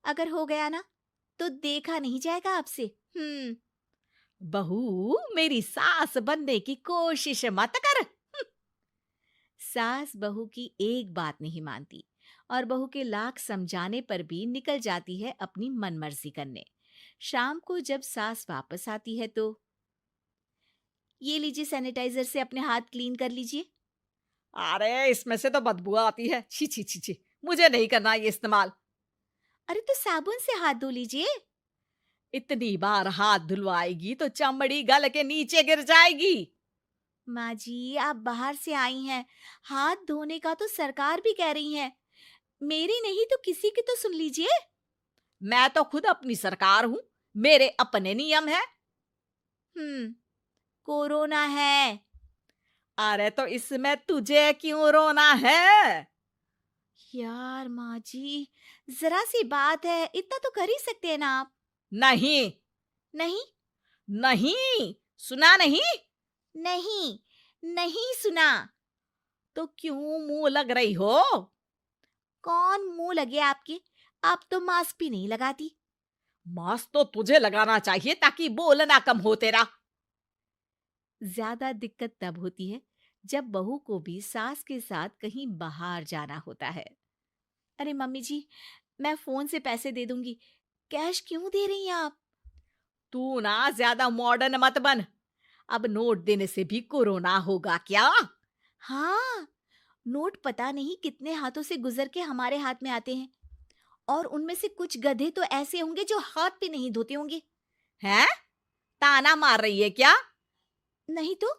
अगर हो गया ना तो देखा नहीं जाएगा आपसे। बहू, मेरी सास बनने की कोशिश मत कर। सास बहू की एक बात नहीं मानती और बहू के लाख समझाने पर भी निकल जाती है अपनी मनमर्जी करने। शाम को जब सास वापस आती है तो, ये लीजिए सैनिटाइजर से अपने हाथ क्लीन कर लीजिए। अरे इसमें से तो बदबू आती है। छी छी छी छी, मुझे नहीं करना ये इस्तेमाल। अरे तो साबुन से हाथ धो लीजिए। इतनी बार हाथ धुलवाएगी तो चमड़ी गल के नीचे गिर जाएगी। माँ जी, आप बाहर से आई हैं, हाथ धोने का तो सरकार भी कह रही है। मेरी नहीं तो किसी की तो सुन लीजिए। मैं तो खुद अपनी सरकार हूँ, मेरे अपने नियम है। कोरोना है। अरे तो इसमें तुझे क्यों रोना है? यार माँ जी, जरा सी बात है, इतना तो कर ही सकते हैं ना आप। नहीं नहीं नहीं, सुना नहीं? नहीं नहीं सुना। तो क्यों मुंह लग रही हो? कौन मुंह लगे आपके? आप तो मास्क भी नहीं लगाती। मास्क तो तुझे लगाना चाहिए ताकि बोलना कम हो तेरा। ज्यादा दिक्कत तब होती है जब बहू को भी सास के साथ कहीं बाहर जाना होता है। अरे मम्मी जी, मैं फोन से पैसे दे दूंगी, कैश क्यों दे रही हैं आप? तू ना ज्यादा मॉडर्न मत बन। अब नोट देने से भी कोरोना होगा क्या? हाँ, नोट पता नहीं कितने हाथों से गुजर के हमारे हाथ में आते हैं, और उनमें से कुछ गधे तो ऐसे होंगे जो हाथ भी नहीं धोते होंगे। हैं? ताना मार रही है क्या? नहीं तो।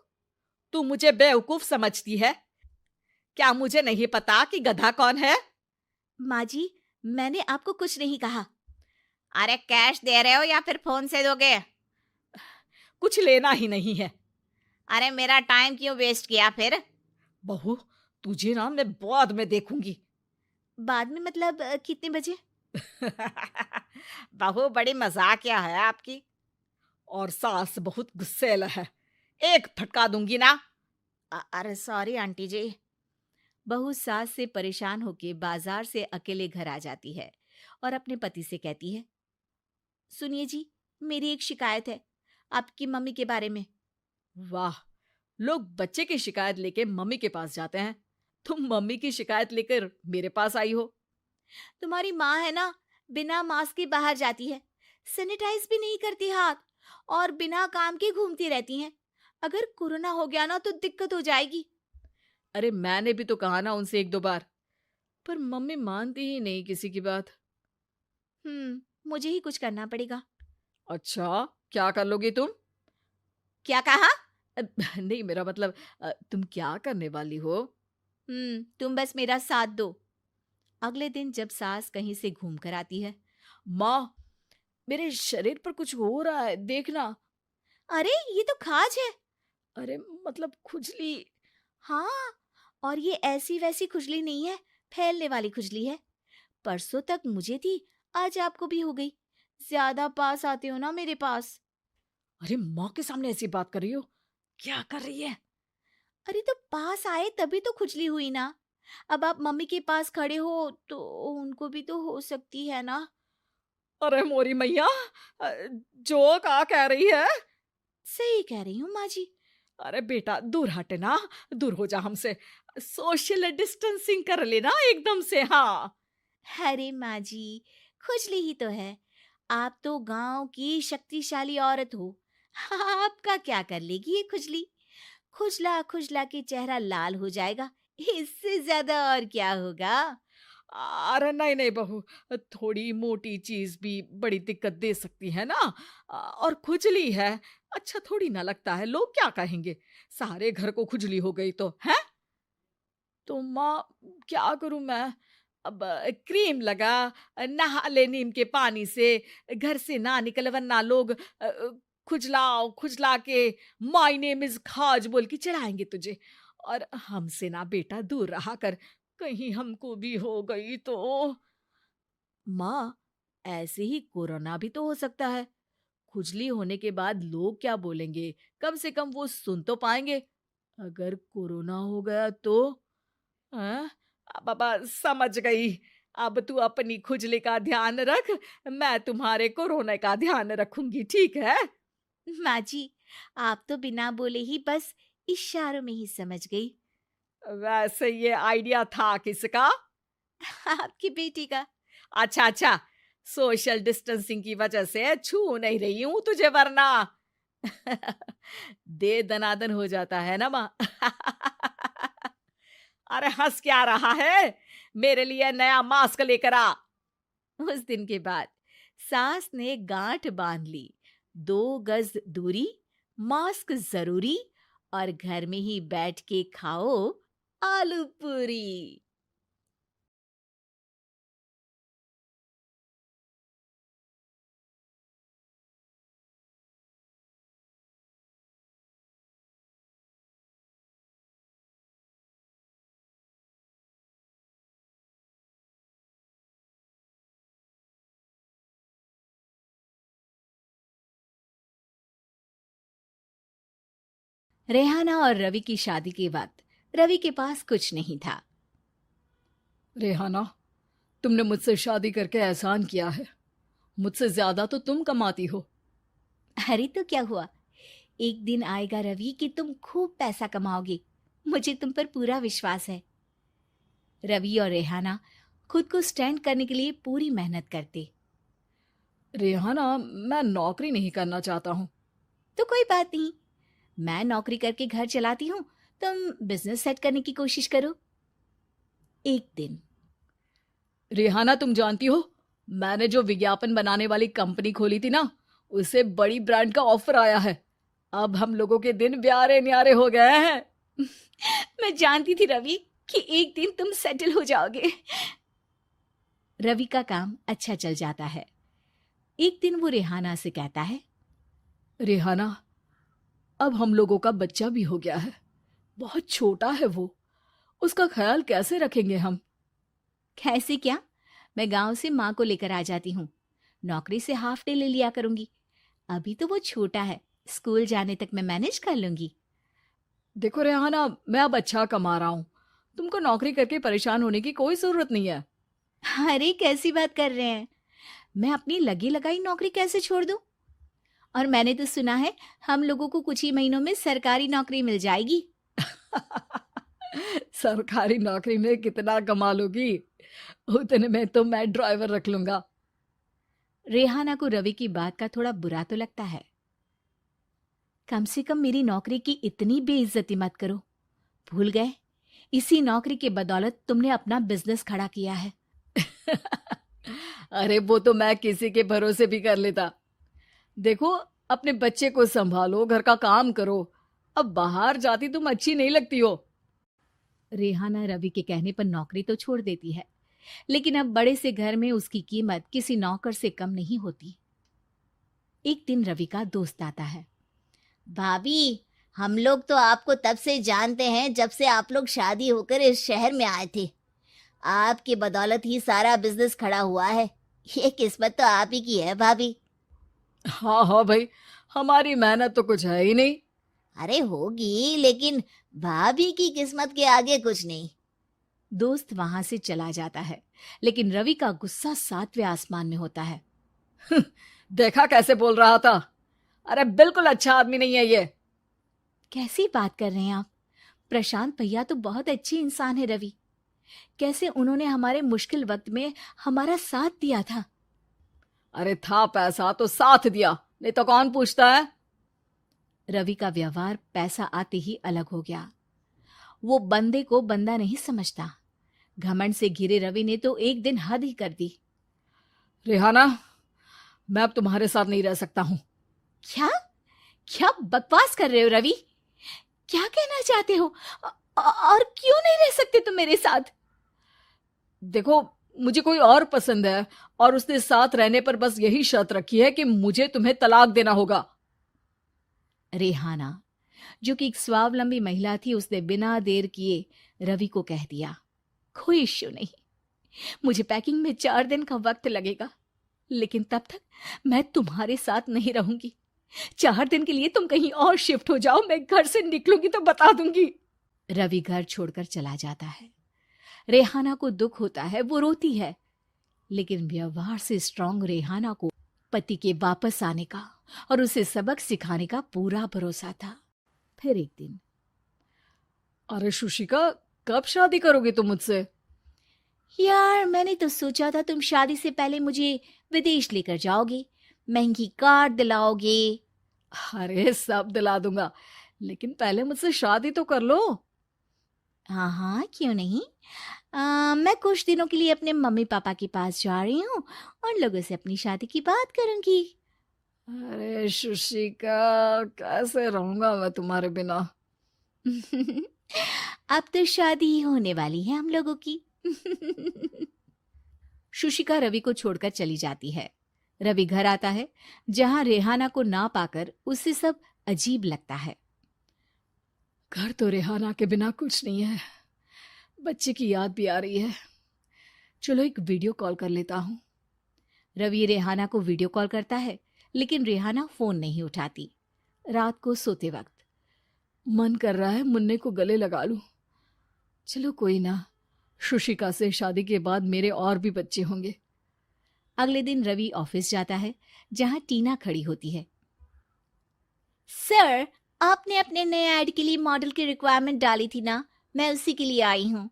तू मुझे बेवकूफ समझती है क्या? मुझे नहीं पता कि गधा कौन है? माँ जी, मैंने आपको कुछ नहीं कहा। अरे कैश दे रहे हो या फिर फोन से दोगे? कुछ लेना ही नहीं है। अरे मेरा टाइम क्यों वेस्ट किया फिर? बहू, तुझे ना मैं बाद में देखूंगी। बाद में मतलब कितने बजे? बहू बड़ी मजाकिया है आपकी। और सास बहुत गुस्सेल है, एक फटका दूंगी ना। अरे सॉरी आंटी जी। बहू सास से परेशान होके बाजार से अकेले घर आ जाती है और अपने पति से कहती है, सुनिए जी, मेरी एक शिकायत है आपकी मम्मी के बारे में। वाह, लोग बच्चे की शिकायत लेके मम्मी के पास जाते हैं, तुम मम्मी की शिकायत लेकर मेरे पास आई हो। तुम्हारी माँ है ना, बिना मास्क के बाहर जाती है, सैनिटाइज भी नहीं करती हाथ, और बिना काम के घूमती रहती हैं। अगर कोरोना हो गया ना तो दिक्कत हो जाएगी। अरे मैंने भी तो कहा ना उनसे एक दो बार, पर मम्मी मानती ही नहीं किसी की बात। मुझे ही कुछ करना पड़ेगा। अच्छा, क्या कर लोगी तुम? क्या कहा? नहीं, मेरा मतलब तुम क्या करने वाली हो? तुम बस मेरा साथ दो। अगले दिन जब सास कहीं से घूम कर आती है, माँ, मेरे शरीर पर कुछ हो रहा है, देखना। अरे ये तो खाज है। अरे मतलब खुजली। हाँ, और ये ऐसी वैसी खुजली नहीं है, फैलने वाली खुजली है। परसों तक मुझे थी, आज आपको भी हो गई। ज्यादा पास आते हो ना मेरे पास। अरे माँ के सामने ऐसी बात कर रही हो? क्या कर रही है? अरे तो पास आए तभी तो खुजली हुई ना। अब आप मम्मी के पास खड़े हो तो उनको भी तो हो सकती है ना। अरे मोरी मैया, जो का कह रही है? सही कह रही हूँ माँ जी। अरे बेटा, दूर हटे ना, दूर हो जा हमसे। सोशल डिस्टेंसिंग कर लेना एकदम से। हाँ। अरे माँ जी, खुजली ही तो है। आप तो गांव की शक्तिशाली औरत हो, आपका क्या कर लेगी ये खुजली? खुजला खुजला के चेहरा लाल हो जाएगा, इससे ज्यादा और क्या होगा? अरे नहीं नहीं बहू, थोड़ी मोटी चीज भी बड़ी दिक्कत दे सकती है ना। और खुजली है, अच्छा थोड़ी ना लगता है, लोग क्या कहेंगे? सारे घर को खुजली हो गई तो है। तो माँ, क्या करूं मैं? अब क्रीम लगा, नहा ले नीम के पानी से, घर से ना निकल वरना लोग खुजलाओ खुजला के माय नेम इज खाज बोल के चढ़ाएंगे तुझे। और हमसे ना बेटा दूर रहा कर, कहीं हमको भी हो गई तो। माँ, ऐसे ही कोरोना भी तो हो सकता है। खुजली होने के बाद लोग क्या बोलेंगे, कम से कम वो सुन तो पाएंगे। अगर कोरोना हो गया तो। हाँ, बाबा समझ गई। अब तू अपनी खुजली का ध्यान रख, मैं तुम्हारे कोरोना का ध्यान रखूंगी, ठीक है? माँ जी, आप तो बिना बोले ही बस इशारों में ही समझ गई। वैसे ये आइडिया था किसका? आपकी बेटी का। अच्छा अच्छा, सोशल डिस्टेंसिंग की वजह से छू नहीं रही हूं तुझे, वरना दे दनादन हो जाता है ना माँ। अरे हंस क्या रहा है, मेरे लिए नया मास्क लेकर आ। उस दिन के बाद सास ने गांठ बांध ली, 2 गज दूरी, मास्क जरूरी, और घर में ही बैठ के खाओ आलू पूरी। रेहाना और रवि की शादी के बाद रवि के पास कुछ नहीं था। रेहाना, तुमने मुझसे शादी करके एहसान किया है, मुझसे ज्यादा तो तुम कमाती हो। अरे तो क्या हुआ, एक दिन आएगा रवि कि तुम खूब पैसा कमाओगे, मुझे तुम पर पूरा विश्वास है। रवि और रेहाना खुद को स्टैंड करने के लिए पूरी मेहनत करते। रेहाना, मैं नौकरी नहीं करना चाहता हूँ। तो कोई बात नहीं, मैं नौकरी करके घर चलाती हूँ, तुम बिजनेस सेट करने की कोशिश करो। एक दिन। रेहाना, तुम जानती हो, मैंने जो विज्ञापन बनाने वाली कंपनी खोली थी ना, उसे बड़ी ब्रांड का ऑफर आया है। अब हम लोगों के दिन प्यारे न्यारे हो गए हैं। मैं जानती थी रवि कि एक दिन तुम सेटल हो जाओगे। रवि का काम अच्छा चल जाता है। एक दिन वो रेहाना से कहता है, रेहाना, अब हम लोगों का बच्चा भी हो गया है, बहुत छोटा है वो, उसका ख्याल कैसे रखेंगे हम? कैसे क्या, मैं गांव से माँ को लेकर आ जाती हूँ, नौकरी से हाफ डे ले लिया करूंगी। अभी तो वो छोटा है, स्कूल जाने तक मैं मैनेज कर लूंगी। देखो रेहाना, मैं अब अच्छा कमा रहा हूँ, तुमको नौकरी करके परेशान होने की कोई जरूरत नहीं है। अरे कैसी बात कर रहे हैं, मैं अपनी लगी लगाई नौकरी कैसे छोड़ दूं? और मैंने तो सुना है हम लोगों को कुछ ही महीनों में सरकारी नौकरी मिल जाएगी। सरकारी नौकरी में कितना कमा लोगी, उतने में तो मैं ड्राइवर रख लूंगा। रेहाना को रवि की बात का थोड़ा बुरा तो लगता है। कम से कम मेरी नौकरी की इतनी बेइज्जती मत करो। भूल गए, इसी नौकरी के बदौलत तुमने अपना बिजनेस खड़ा किया है। अरे वो तो मैं किसी के भरोसे भी कर लेता। देखो, अपने बच्चे को संभालो, घर का काम करो, अब बाहर जाती तुम अच्छी नहीं लगती हो। रेहाना रवि के कहने पर नौकरी तो छोड़ देती है, लेकिन अब बड़े से घर में उसकी कीमत किसी नौकर से कम नहीं होती। एक दिन रवि का दोस्त आता है। भाभी, हम लोग तो आपको तब से जानते हैं जब से आप लोग शादी होकर इस शहर में आए थे। आपकी बदौलत ही सारा बिजनेस खड़ा हुआ है। ये किस्मत तो आप ही की है भाभी। हाँ हाँ भाई, हमारी मेहनत तो कुछ है ही नहीं। अरे होगी, लेकिन भाभी की किस्मत के आगे कुछ नहीं। दोस्त वहां से चला जाता है, लेकिन रवि का गुस्सा 7वें आसमान में होता है। देखा कैसे बोल रहा था, अरे बिल्कुल अच्छा आदमी नहीं है ये। कैसी बात कर रहे हैं आप? प्रशांत भैया तो बहुत अच्छे इंसान है रवि। कैसे उन्होंने हमारे मुश्किल वक्त में हमारा साथ दिया था। अरे था पैसा तो साथ दिया, नहीं तो कौन पूछता है। रवि का व्यवहार पैसा आते ही अलग हो गया। वो बंदे को बंदा नहीं समझता। घमंड से घिरे रवि ने तो एक दिन हद ही कर दी। रेहाना, मैं अब तुम्हारे साथ नहीं रह सकता हूँ। क्या क्या बकवास कर रहे हो रवि? क्या कहना चाहते हो? और क्यों नहीं रह सकते तुम मेरे साथ? देखो, मुझे कोई और पसंद है और उसने साथ रहने पर बस यही शर्त रखी है कि मुझे तुम्हें तलाक देना होगा। रेहाना, जो कि एक स्वावलंबी महिला थी, उसने बिना देर किए रवि को कह दिया, कोई इश्यू नहीं, मुझे पैकिंग में 4 दिन का वक्त लगेगा, लेकिन तब तक मैं तुम्हारे साथ नहीं रहूंगी। 4 दिन के लिए तुम कहीं और शिफ्ट हो जाओ, मैं घर से निकलूंगी तो बता दूंगी। रवि घर छोड़कर चला जाता है। रेहाना को दुख होता है, वो रोती है, लेकिन व्यवहार से स्ट्रांग रेहाना को पति के वापस आने का और उसे सबक सिखाने का पूरा भरोसा था। फिर एक दिन, अरे शुशिका, कब शादी करोगे तुम मुझसे? यार, मैंने तो सोचा था तुम शादी से पहले मुझे विदेश लेकर जाओगे, महंगी कार दिलाओगे। अरे सब दिला दूंगा, लेकिन पहले मुझसे शादी तो कर लो। हाँ हाँ, क्यों नहीं। मैं कुछ दिनों के लिए अपने मम्मी पापा के पास जा रही हूँ और लोगों से अपनी शादी की बात करूंगी। अरे शुशिका, कैसे रहूंगा मैं तुम्हारे बिना? अब तो शादी ही होने वाली है हम लोगों की। शुशिका रवि को छोड़कर चली जाती है। रवि घर आता है, जहां रेहाना को ना पाकर उसे सब अजीब लगता है। घर तो रेहाना के बिना कुछ नहीं है, बच्चे की याद भी आ रही है। चलो एक वीडियो कॉल कर लेता हूँ। रवि रेहाना को वीडियो कॉल करता है, लेकिन रेहाना फोन नहीं उठाती। रात को सोते वक्त मन कर रहा है मुन्ने को गले लगा लूं। चलो कोई ना, शुशिका से शादी के बाद मेरे और भी बच्चे होंगे। अगले दिन रवि ऑफिस जाता है, जहां टीना खड़ी होती है। सर, आपने अपने नए ऐड के लिए मॉडल की रिक्वायरमेंट डाली थी ना, मैं उसी के लिए आई हूँ।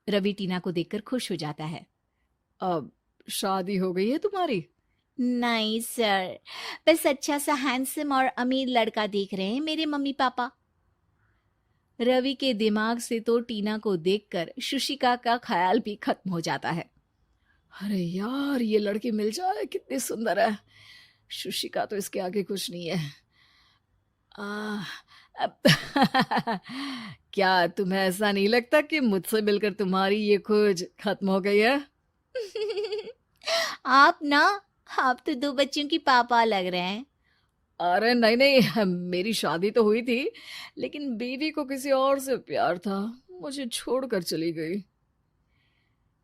रवि टीना को देखकर खुश हो जाता है। अब शादी हो गई है तुम्हारी? नहीं सर, बस अच्छा सा हैंडसम और अमीर लड़का देख रहे हैं मेरे मम्मी पापा। रवि के दिमाग से तो टीना को देखकर शुशिका का ख्याल भी खत्म हो जाता है। अरे यार, ये लड़की मिल जाए, कितनी सुंदर है। शुशिका तो इसके आगे कुछ नहीं है। अब क्या तुम्हें ऐसा नहीं लगता कि मुझसे मिलकर तुम्हारी ये खोज खत्म हो गई है? आप तो 2 बच्चों की पापा लग रहे हैं। अरे नहीं नहीं, मेरी शादी तो हुई थी, लेकिन बीवी को किसी और से प्यार था, मुझे छोड़कर चली गई।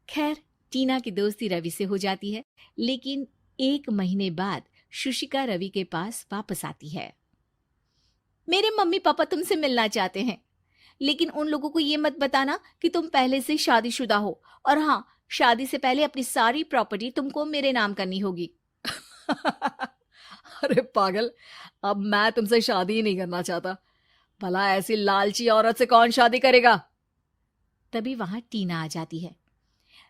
खैर, टीना की दोस्ती रवि से हो जाती है, लेकिन 1 महीने बाद शुशिका रवि के पास वापस आती है। मेरे मम्मी पापा तुमसे मिलना चाहते हैं, लेकिन उन लोगों को ये मत बताना कि तुम पहले से शादीशुदा हो, और हाँ, शादी से पहले अपनी सारी प्रॉपर्टी तुमको मेरे नाम करनी होगी। अरे पागल, अब मैं तुमसे शादी ही नहीं करना चाहता। भला ऐसी लालची औरत से कौन शादी करेगा? तभी वहां टीना आ जाती है।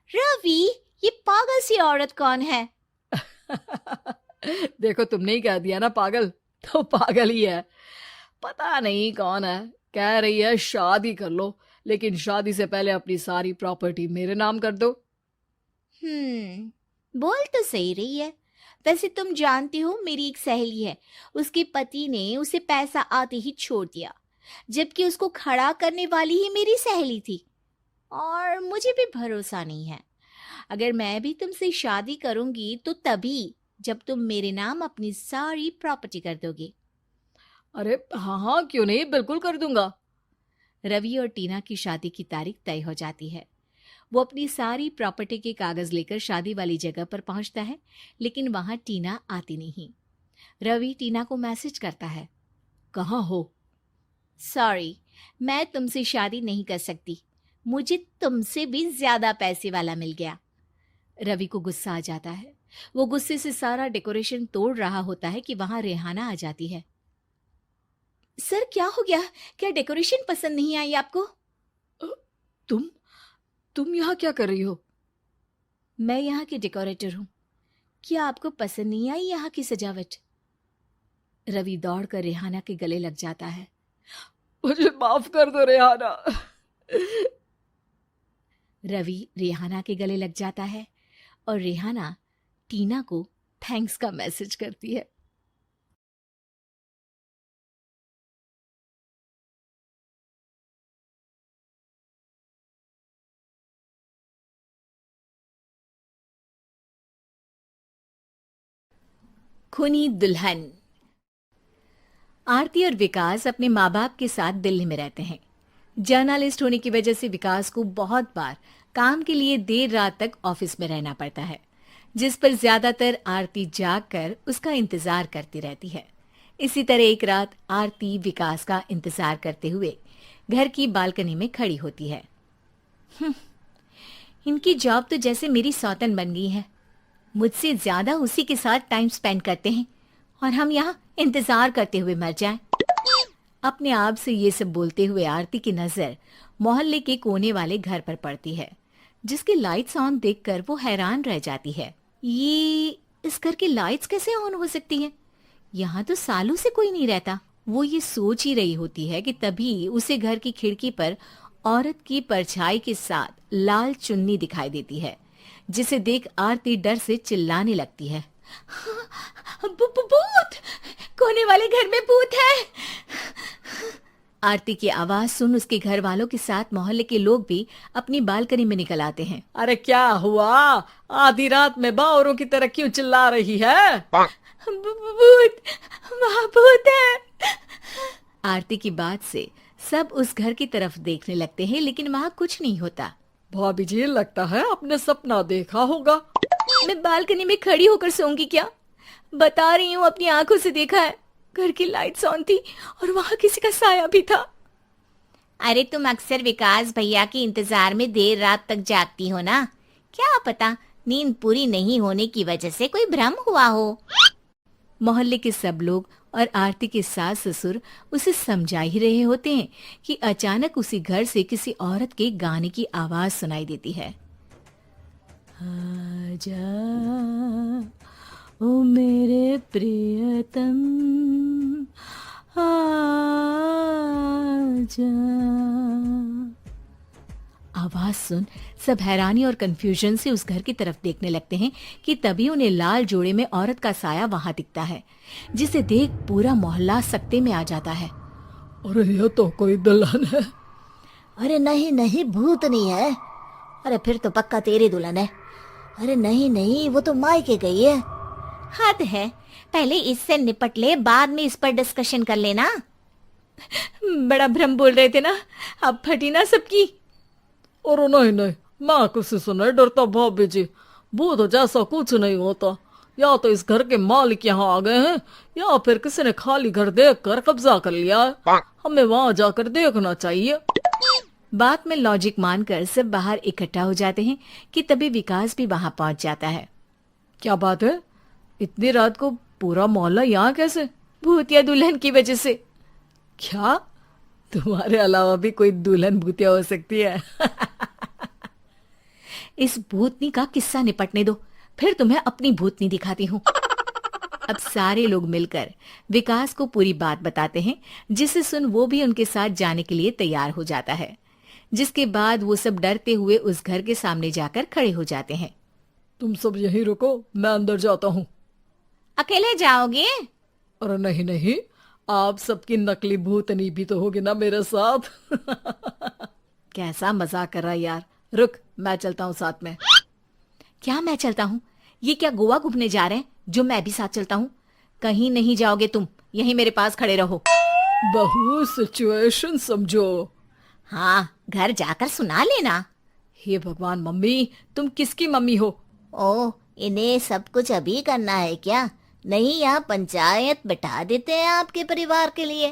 रवि, ये पागल सी औरत कौन है? देखो, तुमने ही कह दिया ना पागल, तो पागल ही है। पता नहीं कौन है, कह रही है शादी कर लो, लेकिन शादी से पहले अपनी सारी प्रॉपर्टी मेरे नाम कर दो। बोल तो सही रही है। वैसे तुम जानती हो, मेरी एक सहेली है, उसके पति ने उसे पैसा आते ही छोड़ दिया, जबकि उसको खड़ा करने वाली ही मेरी सहेली थी। और मुझे भी भरोसा नहीं है, अगर मैं भी तुमसे शादी करूंगी तो तभी जब तुम मेरे नाम अपनी सारी प्रॉपर्टी कर दोगे। अरे हाँ हाँ, क्यों नहीं, बिल्कुल कर दूंगा। रवि और टीना की शादी की तारीख तय हो जाती है। वो अपनी सारी प्रॉपर्टी के कागज लेकर शादी वाली जगह पर पहुंचता है, लेकिन वहां टीना आती नहीं। रवि टीना को मैसेज करता है, कहाँ हो? सॉरी, मैं तुमसे शादी नहीं कर सकती, मुझे तुमसे भी ज्यादा पैसे वाला मिल गया। रवि को गुस्सा आ जाता है। वो गुस्से से सारा डेकोरेशन तोड़ रहा होता है कि वहां रेहाना आ जाती है। सर, क्या हो गया? क्या डेकोरेशन पसंद नहीं आई आपको? तुम यहाँ क्या कर रही हो? मैं यहाँ की डेकोरेटर हूँ। क्या आपको पसंद नहीं आई यहाँ की सजावट? रवि दौड़कर रेहाना के गले लग जाता है। मुझे माफ कर दो रेहाना। रवि रेहाना के गले लग जाता है और रेहाना टीना को थैंक्स का मैसेज करती है। खूनी दुल्हन। आरती और विकास अपने माँ बाप के साथ दिल्ली में रहते हैं। जर्नलिस्ट होने की वजह से विकास को बहुत बार काम के लिए देर रात तक ऑफिस में रहना पड़ता है, जिस पर ज्यादातर आरती जागकर उसका इंतजार करती रहती है। इसी तरह एक रात आरती विकास का इंतजार करते हुए घर की बालकनी में खड़ी होती है। इनकी जॉब तो जैसे मेरी सौतन बन गई है। मुझसे ज्यादा उसी के साथ टाइम स्पेंड करते हैं और हम यहाँ इंतजार करते हुए मर जाएं। अपने आप से ये सब बोलते हुए आरती की नजर मोहल्ले के कोने वाले घर पर पड़ती है, जिसकी लाइट्स ऑन देखकर वो हैरान रह जाती है। ये इस घर की लाइट्स कैसे ऑन हो सकती हैं? यहाँ तो सालों से कोई नहीं रहता। वो ये सोच ही रही होती है कि तभी उसे घर की खिड़की पर औरत की परछाई के साथ लाल चुन्नी दिखाई देती है, जिसे देख आरती डर से चिल्लाने लगती है। भूत! कोने वाले घर में भूत है। आरती की आवाज सुन उसके घर वालों के साथ मोहल्ले के लोग भी अपनी बालकनी में निकल आते हैं। अरे क्या हुआ? आधी रात में बावरों की तरह क्यों चिल्ला रही है? भूत! वहाँ भूत है। आरती की बात से सब उस घर की तरफ देखने लगते हैं, लेकिन वहाँ कुछ नहीं होता। भाभी जी, लगता है आपने सपना देखा होगा। मैं बालकनी में खड़ी होकर सोऊंगी क्या? बता रही हूँ, अपनी आंखों से देखा है। घर की लाइट्स ऑन थी और वहाँ किसी का साया भी था। अरे तुम अक्सर विकास भैया के इंतजार में देर रात तक जागती हो ना, क्या पता नींद पूरी नहीं होने की वजह से कोई भ्रम हुआ हो। मोहल्ले के सब लोग और आरती के सास ससुर उसे समझा ही रहे होते हैं कि अचानक उसी घर से किसी औरत के गाने की आवाज सुनाई देती है। आजा ओ मेरे प्रियतम आजा। आवाज सुन सब हैरानी और कंफ्यूजन से उस घर की तरफ देखने लगते हैं कि तभी उन्हें लाल जोड़े में औरत का साया वहां दिखता है, जिसे देख पूरा मोहल्ला सकते में आ जाता है। अरे ये तो कोई दुल्हन है। अरे नहीं नहीं, भूत नहीं है। अरे फिर तो पक्का तेरी दुल्हन है। अरे नहीं नहीं, वो तो मायके गई है। हद है, पहले इससे निपट ले, बाद में इस पर डिस्कशन कर लेना। बड़ा भ्रम बोल रहे थे ना, अब फटी ना सबकी। और नहीं नहीं, मैं किसी से नहीं डरता भाभी जी। भूत जैसा कुछ नहीं होता। या तो इस घर के मालिक यहाँ आ गए हैं, या फिर किसी ने खाली घर देखकर कब्जा कर लिया है। हमें वहाँ जाकर देखना चाहिए। बात में लॉजिक मानकर सब बाहर इकट्ठा हो जाते हैं कि तभी विकास भी वहां पहुंच जाता है। क्या बात है? इतनी रात को पूरा मोहल्ला यहाँ कैसे? भूतिया दुल्हन की वजह से। क्या तुम्हारे अलावा भी कोई दुल्हन भूतिया हो सकती है? इस भूतनी का किस्सा निपटने दो, फिर तुम्हें अपनी भूतनी दिखाती हूँ। अब सारे लोग मिलकर विकास को पूरी बात बताते हैं, जिसे सुन वो भी उनके साथ जाने के लिए तैयार हो जाता है। जिसके बाद वो सब डरते हुए उस घर के सामने जाकर खड़े हो जाते हैं। तुम सब यहीं रुको, मैं अंदर जाता हूँ। अकेले जाओगे? अरे नहीं नहीं, आप सबकी नकली भूतनी भी तो होगी ना मेरे साथ। कैसा मजाक कर रहा है यार। रुक, मैं चलता हूँ साथ में। क्या मैं चलता हूँ? ये क्या गोवा घूमने जा रहे हैं जो मैं भी साथ चलता हूँ? कहीं नहीं जाओगे तुम, यहीं मेरे पास खड़े रहो। बहू सिचुएशन समझो। हाँ, घर जाकर सुना लेना। हे भगवान, मम्मी तुम किसकी मम्मी हो? ओ, इन्हें सब कुछ अभी करना है क्या? नहीं, यहाँ पंचायत बैठा देते हैं आपके परिवार के लिए।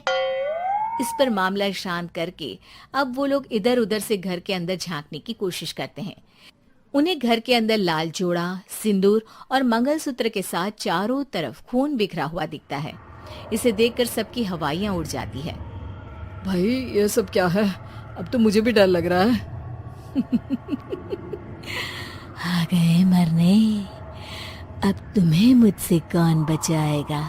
इस पर मामला शांत करके अब वो लोग इधर उधर से घर के अंदर झांकने की कोशिश करते हैं। उन्हें घर के अंदर लाल जोड़ा, सिंदूर और मंगलसूत्र के साथ चारों तरफ खून बिखरा हुआ दिखता है। इसे देखकर सबकी हवाइयां उड़ जाती है। भाई ये सब क्या है? अब तो मुझे भी डर लग रहा है। आ गए मरने, अब तुम्हें मुझसे कौन बचाएगा?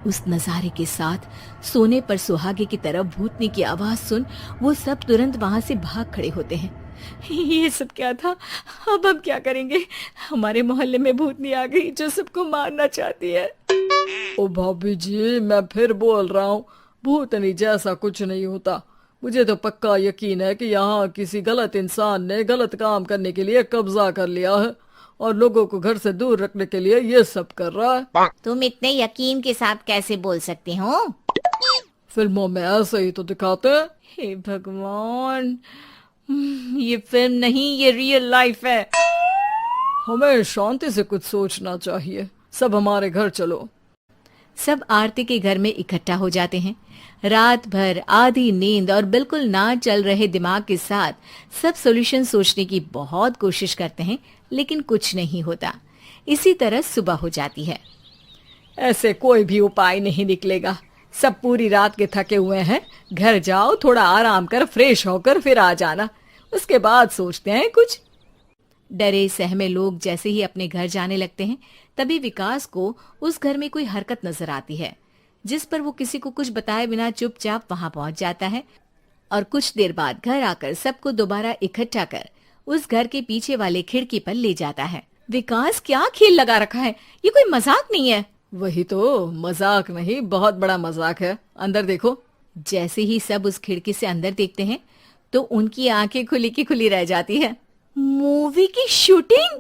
उस नजारे के साथ सोने पर सुहागे की तरफ भूतनी की आवाज सुन वो सब तुरंत वहां से भाग खड़े होते हैं। ये सब क्या था? अब हम क्या करेंगे? हमारे मोहल्ले में भूतनी आ गई जो सबको मारना चाहती है। ओ भाभी जी, मैं फिर बोल रहा हूँ, भूतनी जैसा कुछ नहीं होता। मुझे तो पक्का यकीन है कि यहाँ किसी गलत इंसान ने गलत काम करने के लिए कब्जा कर लिया है और लोगों को घर से दूर रखने के लिए ये सब कर रहा है। तुम इतने यकीन के साथ कैसे बोल सकते हो? फिल्मों में ऐसे ही तो दिखाते हैं। हे भगवान, ये फिल्म नहीं, ये रियल लाइफ है। हमें शांति से कुछ सोचना चाहिए। सब हमारे घर चलो। सब आरती के घर में इकट्ठा हो जाते हैं। रात भर आधी नींद और बिल्कुल ना चल रहे दिमाग के साथ सब सॉल्यूशन सोचने की बहुत कोशिश करते हैं, लेकिन कुछ नहीं होता। इसी तरह सुबह हो जाती है। ऐसे कोई भी उपाय नहीं निकलेगा। सब पूरी रात के थके हुए हैं। घर जाओ, थोड़ा आराम कर, फ्रेश होकर फिर आ जाना। उसके बाद सोचते हैं कुछ। डरे सहमे लोग जैसे ही अपने घर जाने लगते हैं, तभी विकास को उस घर में कोई हरकत नजर आती है, जिस पर वो किसी को कुछ बताए बिना चुपचाप वहां पहुंच जाता है और कुछ देर बाद घर आकर सबको दोबारा इकट्ठा कर उस घर के पीछे वाले खिड़की पर ले जाता है। विकास, क्या खेल लगा रखा है? ये कोई मजाक नहीं है। वही तो, मजाक नहीं, बहुत बड़ा मजाक है। अंदर देखो। जैसे ही सब उस खिड़की से अंदर देखते हैं तो उनकी आंखें खुली की खुली रह जाती है। मूवी की शूटिंग?